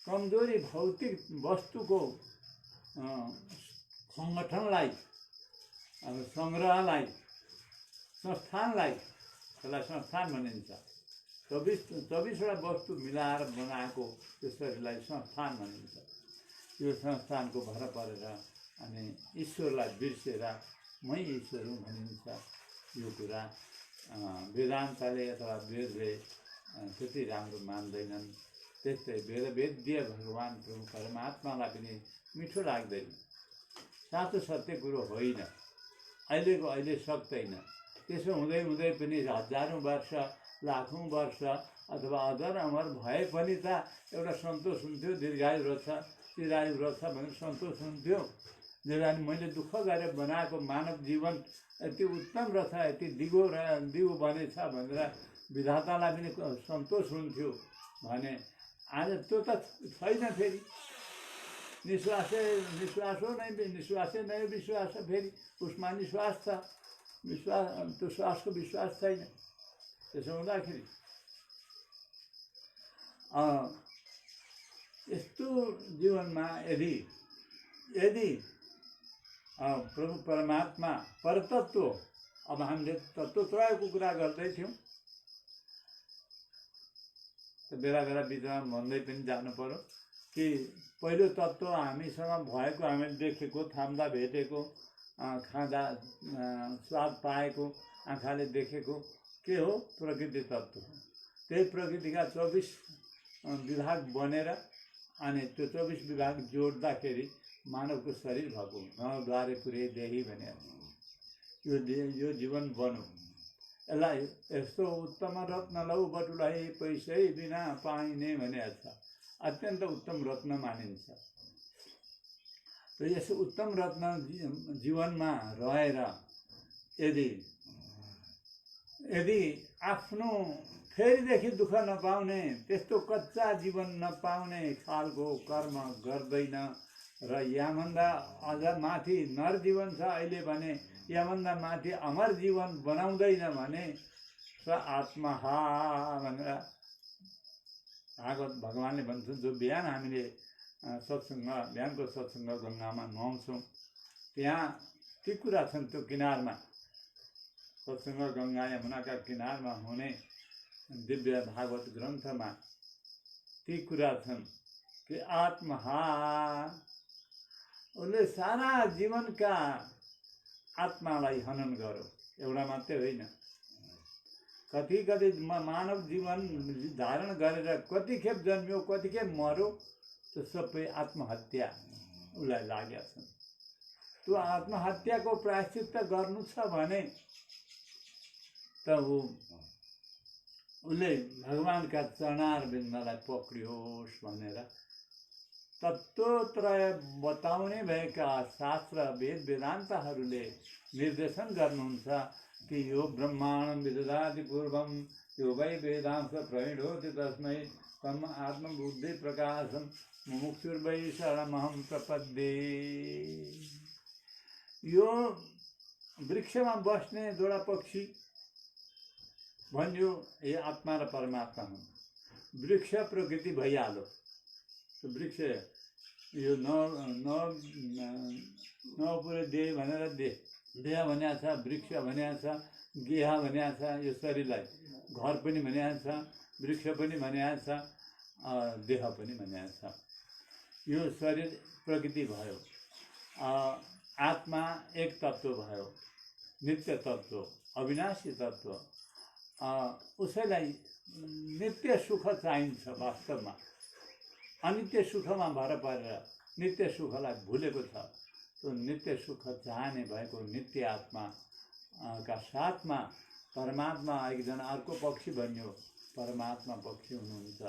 कमजोरी भौतिक वस्तुको सङ्गठनलाई, अब सङ्ग्रहलाई, संस्थानलाई, त्यसलाई संस्थान भनिन्छ। 24वटा वस्तु मिलाएर बनाएको त्यो शरीरलाई संस्थान भनिन्छ। यो संस्थानको भर परेर अनि ईश्वरलाई बिर्सेर मै ईश्वर हुँ भनिन्छ। यो कुरा वेदान्तले अथवा वेदले त्यति राम्रो मान्दैनन्। त्यस्तै वेदीय भगवान् प्रभु परमात्मालाई पनि मिठो लाग्दैन। साँचो सत्य कुरो होइन, अहिलेको अहिले सक्दैन। त्यसो हुँदै हुँदै पनि हजारौँ वर्ष, लाखौँ वर्ष अथवा अजर अमर भए पनि त एउटा सन्तोष हुन्थ्यो, दीर्घायु रहेछ, चिरायु रहेछ भनेर सन्तोष हुन्थ्यो। जेभए मैले दुःख गरेर बनाएको मानव जीवन यति उत्तम रहेछ, यति दिगो बनेछ भनेर विधातालाई पनि सन्तोष हुन्थ्यो भने आज त्यो त छैन। फेरि निश्वासै नै विश्वास छ। फेरि उसमा निश्वास छ, विश्वास त्यो श्वासको विश्वास छैन। त्यसो हुँदाखेरि यस्तो जीवनमा यदि प्रभु परमात्मा परतत्व, अब हामीले तत्त्वत्रयको कुरा गर्दै थियौँ, बेला बेला बिचमा भन्दै पनि जानु पर्यो कि पहिलो तत्त्व हामीसँग भएको, हामीले देखेको, थाम्दा भेटेको, खाँदा स्वाद पाएको, आँखाले देखेको के हो? प्रकृति तत्त्व हो। त्यही प्रकृतिका 24 विभाग बनेर अनि त्यो 24 विभाग जोड्दाखेरि मानवको शरीर भएको। नवद्वारे पुरै देही भने यो जीवन बनो। यसलाई यस्तो उत्तम रत्न लौ बटुलाई पैसै बिना पाइने भनेको छ। अत्यन्त उत्तम रत्न मानिन्छ। र यस उत्तम रत्न जीवनमा रहेर यदि आफ्नो फेरिदेखि दुःख नपाउने, त्यस्तो कच्चा जीवन नपाउने खालको कर्म गर्दैन र यहाँभन्दा अझ माथि नर जीवन छ अहिले भने, यहाँभन्दा माथि अमर जीवन बनाउँदैन भने स आत्महा भनेर भागवत भगवानले भन्छन्। जो बिहान हामीले बिहानको सत्सङ्ग गङ्गामा नुहाउँछौँ, त्यहाँ ती कुरा छन्। त्यो किनारमा सत्सङ्ग गङ्गा यमुनाका किनारमा हुने दिव्य भागवत ग्रन्थमा ती कुरा छन् कि आत्महा, उसले सारा जीवनका आत्मालाई हनन गरो। एउटा मात्रै होइन, कति मानव जीवन धारण गरेर कति खेप जन्मियो, कति खेप मर्यो, त्यो सबै आत्महत्या उसलाई लागेका छन्। त्यो आत्महत्याको प्रायश्चित्त गर्नु छ भने त उसले भगवानका चरणार बिन्दलाई पक्रियोस् भनेर तत्त्वत्रय बताउने भएका शास्त्र वेदान्तहरूले निर्देशन गर्नुहुन्छ कि यो ब्रह्माण्डं विदधाति पूर्वं यो वै वेदांश प्रणोति तस्मै तम आत्मबुद्धि प्रकाशम मुमुक्षुर्वै शरणमहं प्रपद्ये। यो वृक्षमा बस्ने दुईटा पक्षी भन्यो, ये आत्मा र परमात्मा हुन्। वृक्ष प्रकृति भइहाल्यो। वृक्ष यो नपुरे देह भनेर देह भनेको छ, वृक्ष भनेको छ, गेहा भनेको छ। यो शरीरलाई घर पनि भनेको छ, वृक्ष पनि भनेको छ, देह पनि भनेको छ। यो शरीर प्रकृति भयो। आत्मा एक तत्त्व भयो, नित्य तत्त्व, अविनाशी तत्त्व। उसैलाई नित्य सुख चाहिन्छ। वास्तवमा अनित्य सुखमा भर परेर नित्य सुखलाई भुलेको छ। त्यो नित्य सुख चाहने भएको नित्य आत्मा का साथमा परमात्मा एकजना अर्को पक्षी बन्यो। परमात्मा पक्षी हुनुहुन्छ,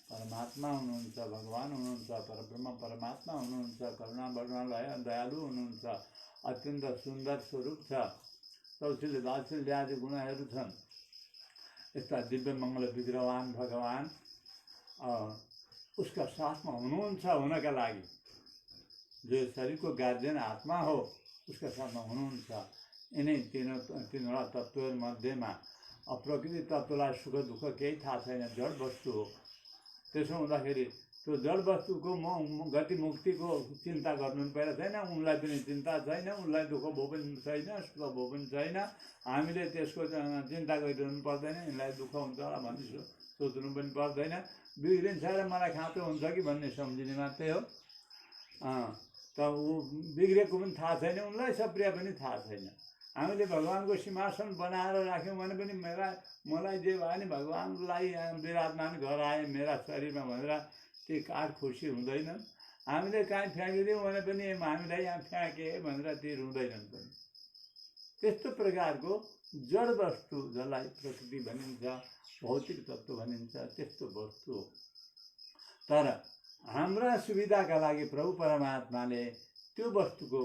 परमात्मा हुनुहुन्छ, भगवान हुनुहुन्छ, परब्रह्म परमात्मा हुनुहुन्छ, करुणा वर्णलय दयालु हुनुहुन्छ, अत्यन्त सुन्दर स्वरूप छ, सौशील्य वात्सल्य आदि गुणहरू छन्। यस्ता दिव्य मङ्गल विग्रहवान भगवान् उसका साथमा हुनुहुन्छ हुनका लागि, जो शरीरको गार्जियन आत्मा हो उसका साथमा हुनुहुन्छ। यिनै तीनवटा तत्त्वमध्येमा प्रकृति तत्त्वलाई सुख दुःख केही थाहा छैन, जड वस्तु हो। त्यसो हुँदाखेरि त्यो जड वस्तुको गति मुक्तिको चिन्ता गर्नु पनि पहिला छैन, उनलाई पनि चिन्ता छैन, उनलाई दुःख भो पनि छैन, सुख भो पनि छैन। हामीले त्यसको चिन्ता गरिरहनु पर्दैन, यिनलाई दुःख हुन्छ होला भन्ने सोच्नु पनि पर्दैन। बिग्रिन्छ र मलाई खाँचो हुन्छ कि भन्ने सम्झिने मात्रै हो। त ऊ बिग्रेको पनि थाहा छैन उनलाई, सप्रिय पनि थाहा छैन। हामीले भगवान्को सिंहासन बनाएर राख्यौँ भने पनि मलाई जे भयो नि भगवान्लाई विराजमान गराए मेरा शरीरमा भनेर ती काठ खुसी हुँदैनन्। हामीले कहीँ फ्याँकिदियौँ भने पनि हामीलाई यहाँ फ्याँके भनेर ती रुँदैनन् पनि। त्यस्तो प्रकारको जड वस्तु जसलाई प्रकृति भनिन्छ, भौतिक तत्त्व भनिन्छ, त्यस्तो वस्तु हो। तर हाम्रा सुविधाका लागि प्रभु परमात्माले त्यो वस्तुको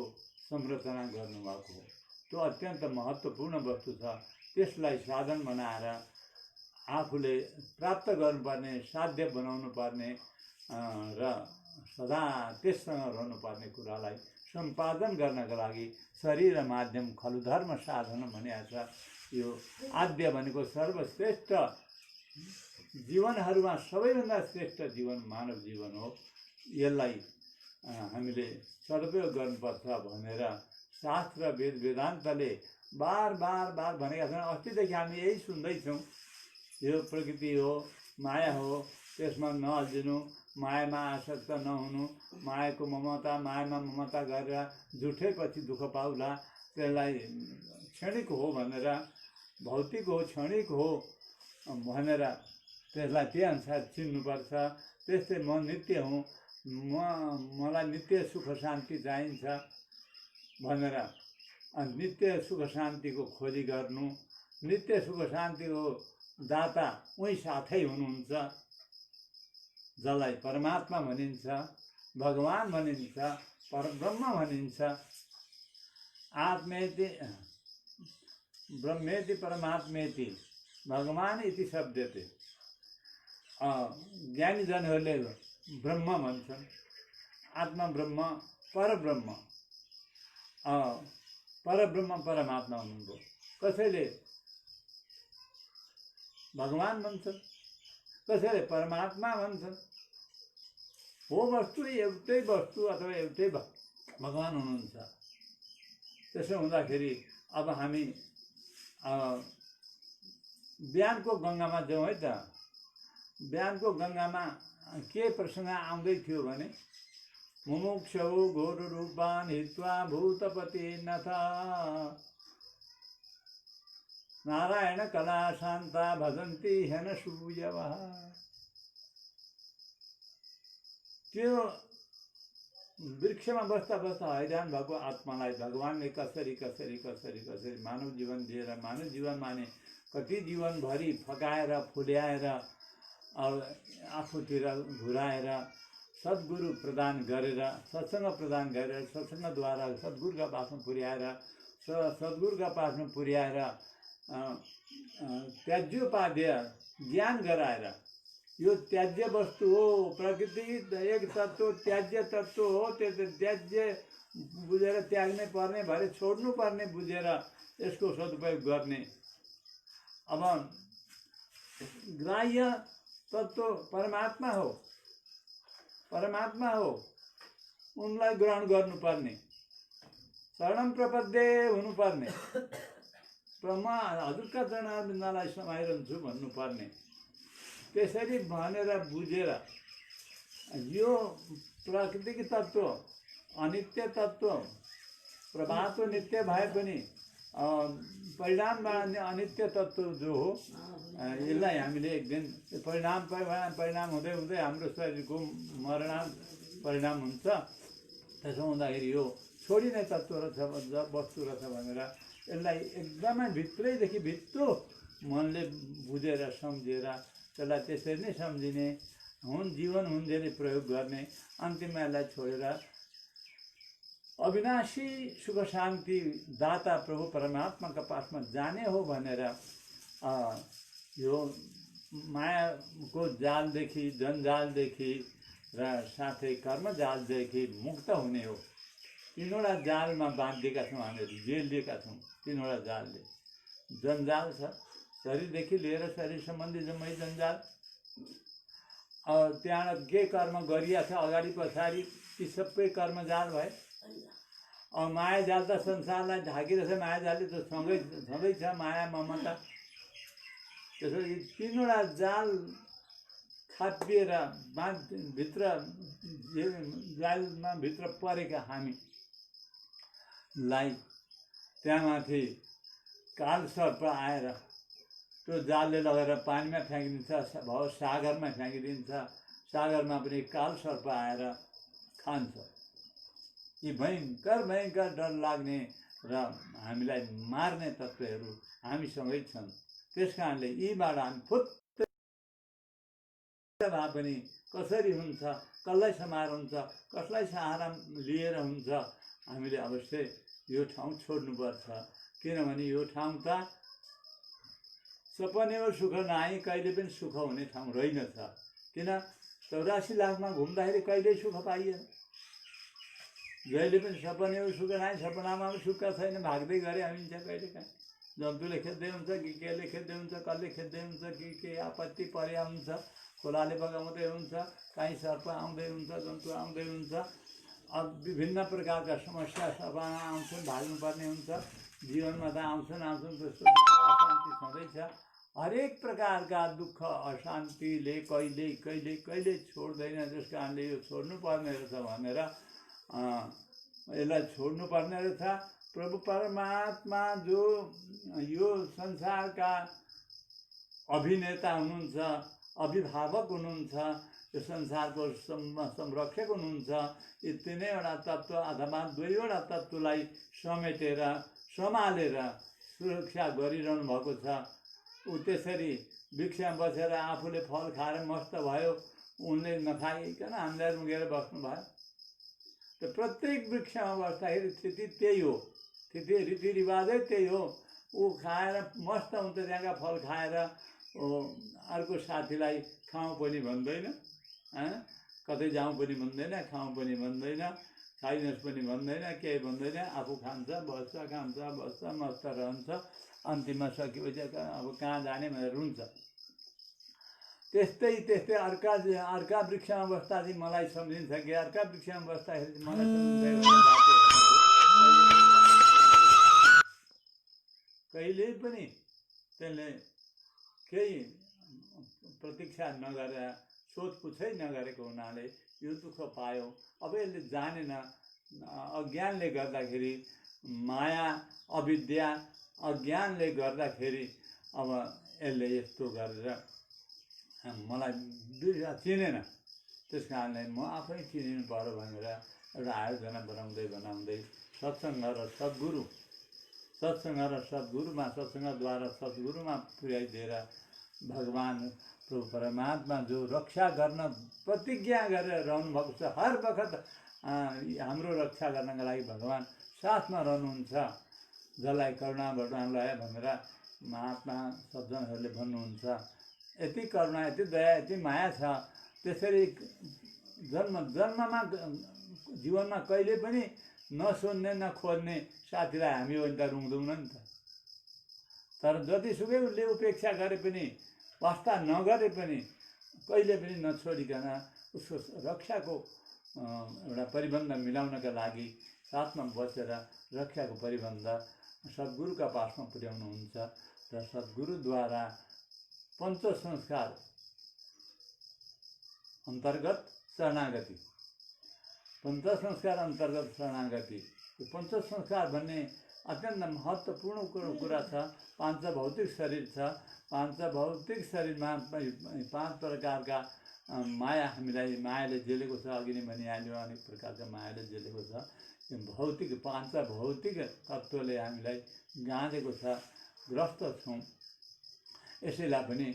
संरचना गर्नुभएको हो। त्यो अत्यन्त महत्त्वपूर्ण वस्तु छ। त्यसलाई साधन बनाएर आफूले प्राप्त गर्नुपर्ने, साध्य बनाउनु पर्ने र सदा त्यससँग रहनुपर्ने कुरालाई सम्पादन गर्नका लागि शरीर र माध्यम खलु धर्म साधन भनिएको छ। यो आद्य भनेको सर्वश्रेष्ठ जीवनहरूमा सबैभन्दा श्रेष्ठ जीवन मानव जीवन हो। यसलाई हामीले सदुपयोग गर्नुपर्छ भनेर शास्त्र वेद वेदान्तले बार भनेका छन्। अस्तिदेखि हामी यही सुन्दैछौँ। यो प्रकृति हो, माया हो, त्यसमा नअल्झिनु, मायामा आसक्त नहुनु, मायाको मायामा ममता गरेर जुठै पछि दुःख पाउला, त्यसलाई क्षणिक हो भनेर, भौतिक हो, क्षणिक हो भनेर त्यसलाई त्यही अनुसार चिन्नुपर्छ। त्यस्तै म नित्य हुँ, मलाई नित्य सुख शान्ति चाहिन्छ भनेर नित्य सुख शान्तिको खोजी गर्नु। नित्य सुख शान्तिको दाता उही साथै हुनुहुन्छ, जसलाई परमात्मा भनिन्छ, भगवान् भनिन्छ, परब्रह्म भनिन्छ। आत्मेति ब्रह्मेति परमात्मेति भगवान् इति शब्दते। ज्ञानीजनहरूले ब्रह्म भन्छन्, आत्मा ब्रह्म, परब्रह्म। परब्रह्म परमात्मा हुनुहुन्छ। कसैले भगवान् भन्छन्, कसैले परमात्मा भन्छन्। हो वस्तु एउटै वस्तु अथवा एउटै भगवान् हुनुहुन्छ। त्यसो हुँदाखेरि अब हामी बिहानको गङ्गामा जाउँ है त। बिहानको गङ्गामा के प्रसङ्ग आउँदै थियो भने मुमुक्षौ घोर रूपान् हित्वा भूतपति नथ नारायण कला शान्ता भजन्ति हेन सूयवः। त्यो वृक्षमा बस्दा हैरान भएको आत्मालाई भगवान्ले कसरी मानव जीवन दिएर, मानव जीवन माने कति जीवनभरि फकाएर फुल्याएर आफूतिर घुराएर सद्गुरु प्रदान गरेर, सत्सङ्ग प्रदान गरेर, सत्सङ्गद्वारा सद्गुरुका पासमा पुर्याएर, सद्गुरुका पासमा पुर्याएर त्याज्योपाध्याय ज्ञान गराएर, यो त्याज्य वस्तु हो, प्रकृति एक तत्त्व त्याज्य तत्त्व हो, त्यो त्याज्य बुझेर त्याग्नै पर्ने, भरे छोड्नु पर्ने बुझेर यसको सदुपयोग गर्ने। अब ग्राह्य तत्त्व परमात्मा हो, उनलाई ग्रहण गर्नुपर्ने, शरणम प्रपद्ये हुनुपर्ने, ब्रह्मा हजुरका चरणारविन्दलाई समाइरहन्छु भन्नुपर्ने। त्यसरी भनेर बुझेर यो प्राकृतिक तत्त्व, अनित्य तत्त्व, प्रभाव तो नित्य भए पनि परिणामबाट अनित्य तत्त्व जो हो, यसलाई हामीले एक दिन परिणाम हुँदै हुँदै हाम्रो शरीरको मरण परिणाम हुन्छ। त्यसो हुँदाखेरि यो छोडिने तत्त्व रहेछ, वस्तु रहेछ भनेर यसलाई एकदमै भित्रैदेखि भित्र मनले बुझेर सम्झेर त्यसलाई त्यसरी नै सम्झिने, जीवन हुन्जेली प्रयोग गर्ने, अन्तिममा यसलाई छोडेर अविनाशी सुख शान्ति दाता प्रभु परमात्माका पासमा जाने हो भनेर यो मायाको जालदेखि, जन्जालदेखि र साथै कर्मजालदेखि मुक्त हुने हो। तीनवटा जालमा बाँधिएका छौँ हामीहरू, जेलिएका छौँ तीनवटा जालले। जन्जाल छ, शरीरदेखि लिएर शरीर सम्बन्धी जम्मै जन्जाल। त्यहाँबाट के कर्म गरिएको छ अगाडि पछाडि ती सबै कर्मजाल भए। मायाजाल त संसारलाई ढाकिरहेछ, मायाजालले त छँदै छ, माया ममता। त्यसरी तीनवटा जाल खापिएर भित्र जालमा भित्र परेका हामीलाई त्यहाँमाथि कालसर्प आएर त्यो जालले लगेर पानीमा फ्याँकिदिन्छ, भाव सागरमा फ्याँकिदिन्छ। सागरमा पनि कालसर्प आएर खान्छ। यी भयङ्कर भयङ्कर डर लाग्ने र हामीलाई मार्ने तत्त्वहरू हामीसँगै छन्। त्यस कारणले यीबाट हामी फुत्तै भए पनि कसरी हुन्छ, कसलाई समाएर हुन्छ, कसलाई सहारा लिएर हुन्छ, हामीले अवश्य यो ठाउँ छोड्नुपर्छ। किनभने यो ठाउँ त सपनेमा सुख नआई कहिले पनि सुख हुने ठाउँ रहेनछ। किन 84 लाखमा घुम्दाखेरि कहिल्यै सुख पाइएन। जहिले पनि सपनेमा सुख नआई, सपनामा पनि सुख छैन, भाग्दै गरे हामीन्छ। कहिले काहीँ जन्तुले खेद्दै हुन्छ कि केले खेद्दै हुन्छ, कसले खेद्दै हुन्छ कि के आपत्ति परेको हुन्छ, खोलाले बगाउँदै हुन्छ, काहीँ सर्प आउँदै हुन्छ, जन्तु आउँदै हुन्छ। विभिन्न प्रकारका समस्या सभामा आउँछन्, भाग्नुपर्ने हुन्छ। जीवनमा त आउँछन् त्यस्तो अशान्ति छँदैछ। हरेक प्रकारका दुःख अशान्तिले कहिले कहिले कहिले छोड्दैन। त्यस कारणले यो छोड्नुपर्ने रहेछ भनेर यसलाई छोड्नुपर्ने रहेछ। प्रभु परमात्मा जो यो संसारका अभिनेता हुनुहुन्छ, अभिभावक हुनुहुन्छ, यो संसारको संरक्षक हुनुहुन्छ। यी तीनैवटा तत्त्व अथवा दुईवटा तत्त्वलाई समेटेर सम्हालेर सुरक्षा गरिरहनु भएको छ। ऊ त्यसरी वृक्षमा बसेर आफूले फल खाएर मस्त भयो, उनले नखाइकन हामीलाई रुँगेर बस्नुभयो। त प्रत्येक वृक्षमा बस्दाखेरि स्थिति त्यही हो, रीतिरिवाजै त्यही हो। ऊ खाएर मस्त हुन्छ, त्यहाँका फल खाएर अर्को साथीलाई खाउँ पनि भन्दैन, कतै जाउँ पनि भन्दैन, खाउँ पनि भन्दैन, खाइनस् पनि भन्दैन, केही भन्दैन। आफू खान्छ, बस्छ, खान्छ, बस्छ, मस्त रहन्छ। अन्तिममा सकेपछि अब कहाँ जाने भनेर रुन्छ। त्यस्तै अर्का वृक्षमा बस्दा चाहिँ मलाई सम्झिन्छ कि अर्का वृक्षमा बस्दाखेरि मलाई सम्झिन्छ। कहिले पनि त्यसले केही प्रतीक्षा नगरेर, सोधपुछै नगरेको हुनाले यो दुःख पायो। अब यसले जानेन, अज्ञानले गर्दाखेरि, माया अविद्या अज्ञानले गर्दाखेरि अब यसले यस्तो गरेर मलाई चिनेन। त्यस कारणले म आफै चिनिनु पर्यो भनेर एउटा आयोजना बनाउँदै सत्सङ्ग र सत्सङ्गद्वारा सद्गुरुमा पुर्याइदिएर भगवान् प्रभु परमात्मा जो रक्षा गर्न प्रतिज्ञा गरेर रहनुभएको छ, हर बखत हाम्रो रक्षा गर्नका लागि भगवान् साथमा रहनुहुन्छ। जसलाई करुणा बटुवालाई भनेर महात्मा सज्जनहरूले भन्नुहुन्छ। यति करुणा, यति दया, यति माया छ। त्यसरी जन्ममा जीवनमा कहिले पनि नसोध्ने नखोज्ने साथीलाई हामी पनि त रुँदैनौँ नि त। तर जतिसुकै उसले उपेक्षा गरे पनि, वास्ता नगरे पनि, कहिले पनि नछोडिकन उसको रक्षाको एउटा परिबन्ध मिलाउनका लागि साथमा बसेर रक्षाको परिबन्ध सद्गुरुका पासमा पुर्याउनुहुन्छ। र सद्गुरुद्वारा पञ्च संस्कार अन्तर्गत शरणागति, पञ्च संस्कार अन्तर्गत शरणागति। यो पञ्च संस्कार भन्ने अत्यन्त महत्त्वपूर्ण कुरा छ। पाँच भौतिक शरीर छ, पाँच भौतिक शरीरमा 5 प्रकारका माया हामीलाई मायाले जेलेको छ। अघि नै भनिहाल्यो, अनेक प्रकारका मायाले जेलेको छ। यो भौतिक 5 भौतिक तत्त्वले हामीलाई गाँधेको छ, ग्रस्त छौँ। यसैलाई पनि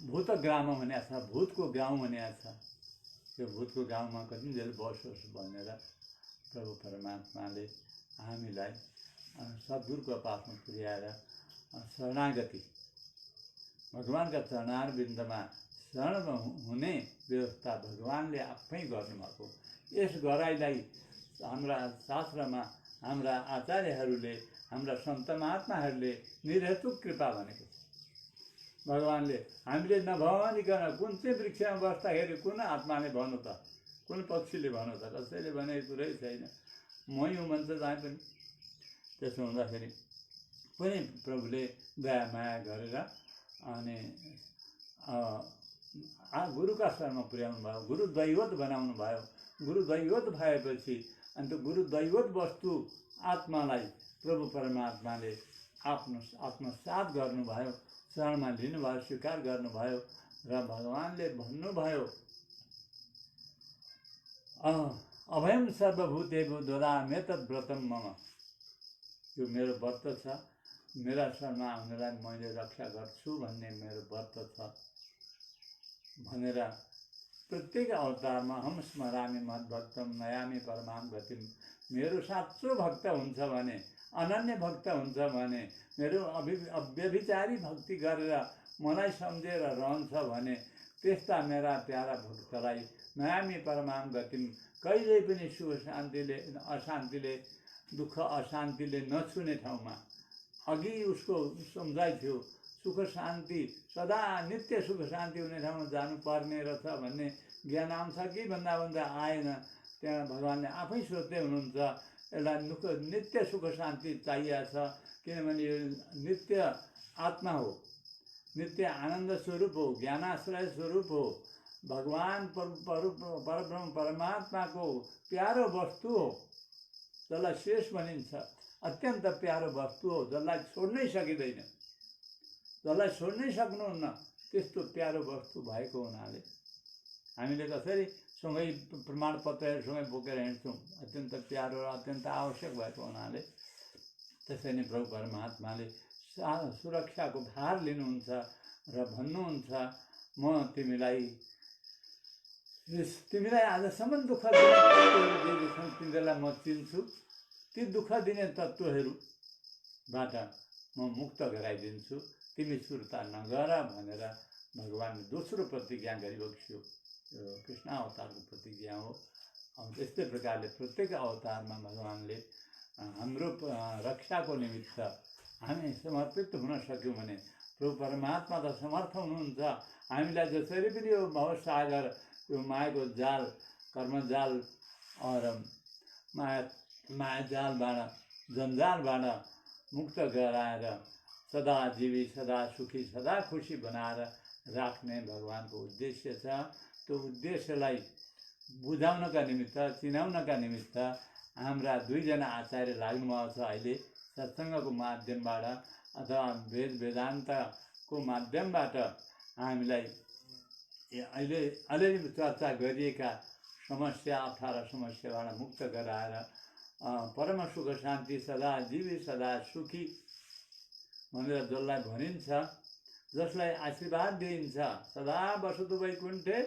भूतग्राम भनेको छ, भूतको गाउँ भनेको छ। यो भूतको गाउँमा कतिन्जेल बसोस् भनेर प्रभु परमात्माले हामीलाई सद्गुरुको पासमा पुर्याएर शरणागति भगवान्का चरणारविन्दमा शरण हुने व्यवस्था भगवान्ले आफै गर्नुभएको। यस गराइलाई हाम्रा शास्त्रमा हाम्रा आचार्यहरूले हाम्रा सन्त महात्माहरूले निर्हेतुक कृपा भनेको छ। भगवान्ले हामीले नभनिकन कुन चाहिँ वृक्षमा बस्दाखेरि कुन आत्माले भन्नु त, कुन पक्षीले भन्नु त, कसैले भनेको कुरै छैन। मै हुँ भन्छ जहाँ पनि। त्यसो हुँदाखेरि पनि प्रभुले दया माया गरेर अनि गुरुका शरणमा पुर्याउनु भयो, गुरु दैवत बनाउनु भयो। गुरु दैवत भएपछि अनि त्यो गुरु दैवत वस्तु आत्मालाई प्रभु परमात्माले आफ्नो आत्मसात गर्नुभयो, शरणमा लिनुभयो, स्वीकार गर्नुभयो र भगवान्ले भन्नुभयो अभयम सर्वभूतेभ्यो ददाम्येतद् व्रतं मम। यो मेरो व्रत छ, मेरा शरणमा आउनेलाई मैले रक्षा गर्छु भन्ने मेरो व्रत छ भनेर प्रत्येक अवतारमा हम स्मरामि मद्भक्तं नयामि परमां गतिम। मेरो साँचो भक्त हुन्छ भने, अनन्य भक्त हुन्छ भने, मेरो अव्यभिचारी भक्ति गरेर मलाई सम्झेर रहन्छ भने त्यस्ता मेरा प्यारा भक्तलाई नयामि परमां गतिम, कहिल्यै पनि सुख शान्तिले अशान्तिले दुःख अशान्तिले नछुने ठाउँमा, अघि उसको सम्झाइ थियो सुख शान्ति सदा नित्य सुख शान्ति हुने ठाउँमा जानुपर्ने रहेछ भन्ने ज्ञान आउँछ कि भन्दा भन्दा आएन। त्यहाँ भगवान्ले आफै सोध्दै हुनुहुन्छ यसलाई नित्य सुख शान्ति चाहिएको छ, किनभने यो नित्य आत्मा हो, नित्य आनन्द स्वरूप हो, ज्ञानाश्रय स्वरूप हो, भगवान् परब्रह्म परमात्माको प्यारो वस्तु हो, जसलाई शेष भनिन्छ। अत्यन्त प्यारो वस्तु हो, जसलाई छोड्नै सकिँदैन, जसलाई छोड्नै सक्नुहुन्न, त्यस्तो प्यारो वस्तु भएको हुनाले हामीले कसरी सँगै प्रमाणपत्रहरूसँगै बोकेर हिँड्छौँ, अत्यन्त प्यारो र अत्यन्त आवश्यक भएको हुनाले। त्यसै नै प्रभु परमात्माले सुरक्षाको भार लिनुहुन्छ र भन्नुहुन्छ म तिमीलाई आजसम्म दुःख दिने तत्त्वहरू जे छन् तिनीहरूलाई म चिन्छु, ती दुःख दिने तत्त्वहरूबाट म मुक्त गराइदिन्छु, तिमी सुर्ता नगर भनेर भगवान्ले दोस्रो प्रतिज्ञा गरिबक्स्यो। यो कृष्ण अवतारको प्रतिज्ञा हो। त्यस्तै प्रकारले प्रत्येक अवतारमा भगवान्ले हाम्रो रक्षाको निमित्त हामी समर्पित हुन सक्यौँ भने प्रभु परमात्मा त समर्थ हुनुहुन्छ हामीलाई जसरी पनि यो भवसागर, यो मायाको जाल, कर्मजाल और माया जालबाट, जन्जालबाट मुक्त गराएर सदा जीवी, सदा सुखी, सदा खुसी बनाएर राख्ने भगवान्को उद्देश्य छ। त्यो उद्देश्यलाई बुझाउनका निमित्त, चिनाउनका निमित्त हाम्रा दुईजना आचार्य लाग्नुभएको छ। अहिले सत्सङ्गको माध्यमबाट अथवा वेदान्तको माध्यमबाट हामीलाई अहिले अलिअलि चर्चा गरिएका समस्या, 18 समस्याबाट मुक्त गराएर परम सुख शान्ति, सदा जीवी, सदा सुखी भनेर जसलाई भनिन्छ, जसलाई आशीर्वाद दिइन्छ, सदा बसतु वैकुण्ठे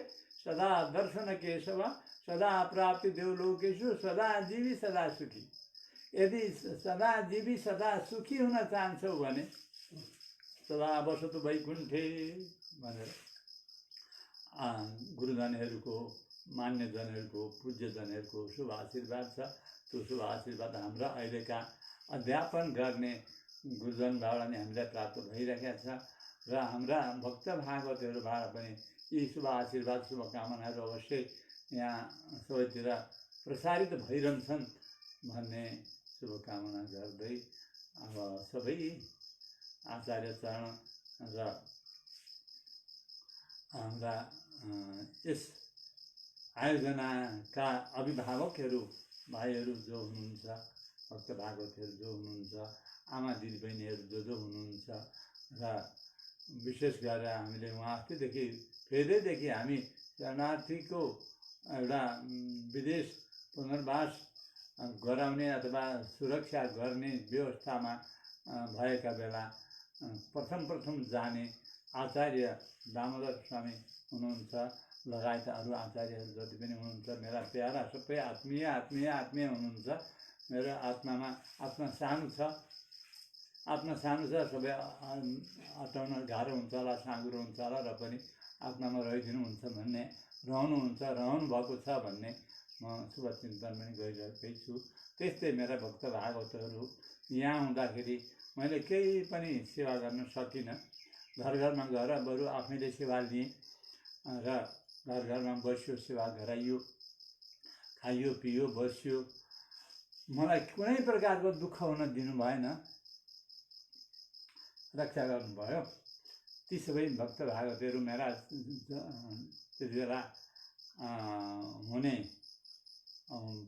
सदा दर्शन केशव सदा प्राप्ति देवलोकेषु सदा जीवी सदा सुखी। यदि सदा जीवी सदा सुखी हुन चाहन्छौ भने सदा बसतु वैकुण्ठे भनेर गुरुजनहरूको, मान्यजनहरूको, पूज्यजनहरूको शुभ आशीर्वाद छ। त्यो शुभ आशीर्वाद हाम्रा अहिलेका अध्यापन गर्ने गुरुजनबाट नै हामीलाई प्राप्त भइरहेका छ र हाम्रा भक्त भागवतहरूबाट पनि यी शुभ आशीर्वाद, शुभकामनाहरू अवश्य यहाँ सबैतिर प्रसारित भइरहन्छन् भन्ने शुभकामना गर्दै अब सबै आचार्य चरण र हाम्रा यस आयोजनाका अभिभावकहरू, भाइहरू जो हुनुहुन्छ, भक्त भागवतहरू जो हुनुहुन्छ, आमा दिदीबहिनीहरू जो हुनुहुन्छ र विशेष गरेर हामीले उहाँ अस्तिदेखि फेदैदेखि हामी शरणार्थीको एउटा विदेश पुनर्वास गराउने अथवा सुरक्षा गर्ने व्यवस्थामा भएका बेला प्रथम जाने आचार्य दामोदर स्वामी हुनुहुन्छ लगायत अरू आचार्यहरू जति पनि हुनुहुन्छ, मेरा प्यारा सबै आत्मीय हुनुहुन्छ। मेरो आत्मा सानो छ, आफ्नो सानो छ, सबै हटाउन गाह्रो हुन्छ होला, साँघुरो हुन्छ होला, र पनि आफ्नामा रहिदिनुहुन्छ भन्ने, रहनु भएको छ भन्ने म शुभचिन्तन पनि गरिरहेकै छु। त्यस्तै मेरा भक्त भागवतहरू यहाँ हुँदाखेरि मैले केही पनि सेवा गर्न सकिनँ। घर घरमा गएर बरु आफैले सेवा लिएँ र घर घरमा बस्यो, सेवा गराइयो, खाइयो पियो बस्यो। मलाई कुनै प्रकारको दुःख हुन दिनु भएन, रक्षा गर्नुभयो। ती सबै भक्त भागवतहरू मेरा त्यति बेला हुने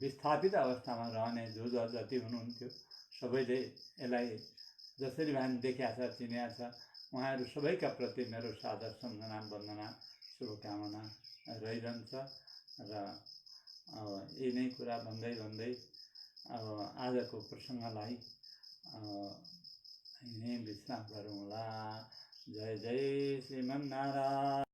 विस्थापित अवस्थामा रहने जो जति हुनुहुन्थ्यो सबैले यसलाई जसरी भए पनि देखाएको छ, चिनेको छ। उहाँहरू सबैका प्रति मेरो सादर सम्झना, वन्दना, शुभकामना रहिरहन्छ। र अब यही नै कुरा भन्दै अब आजको प्रसङ्गलाई यहीँ विश्राम गरौँला। जय जय श्रीमन्नारायण।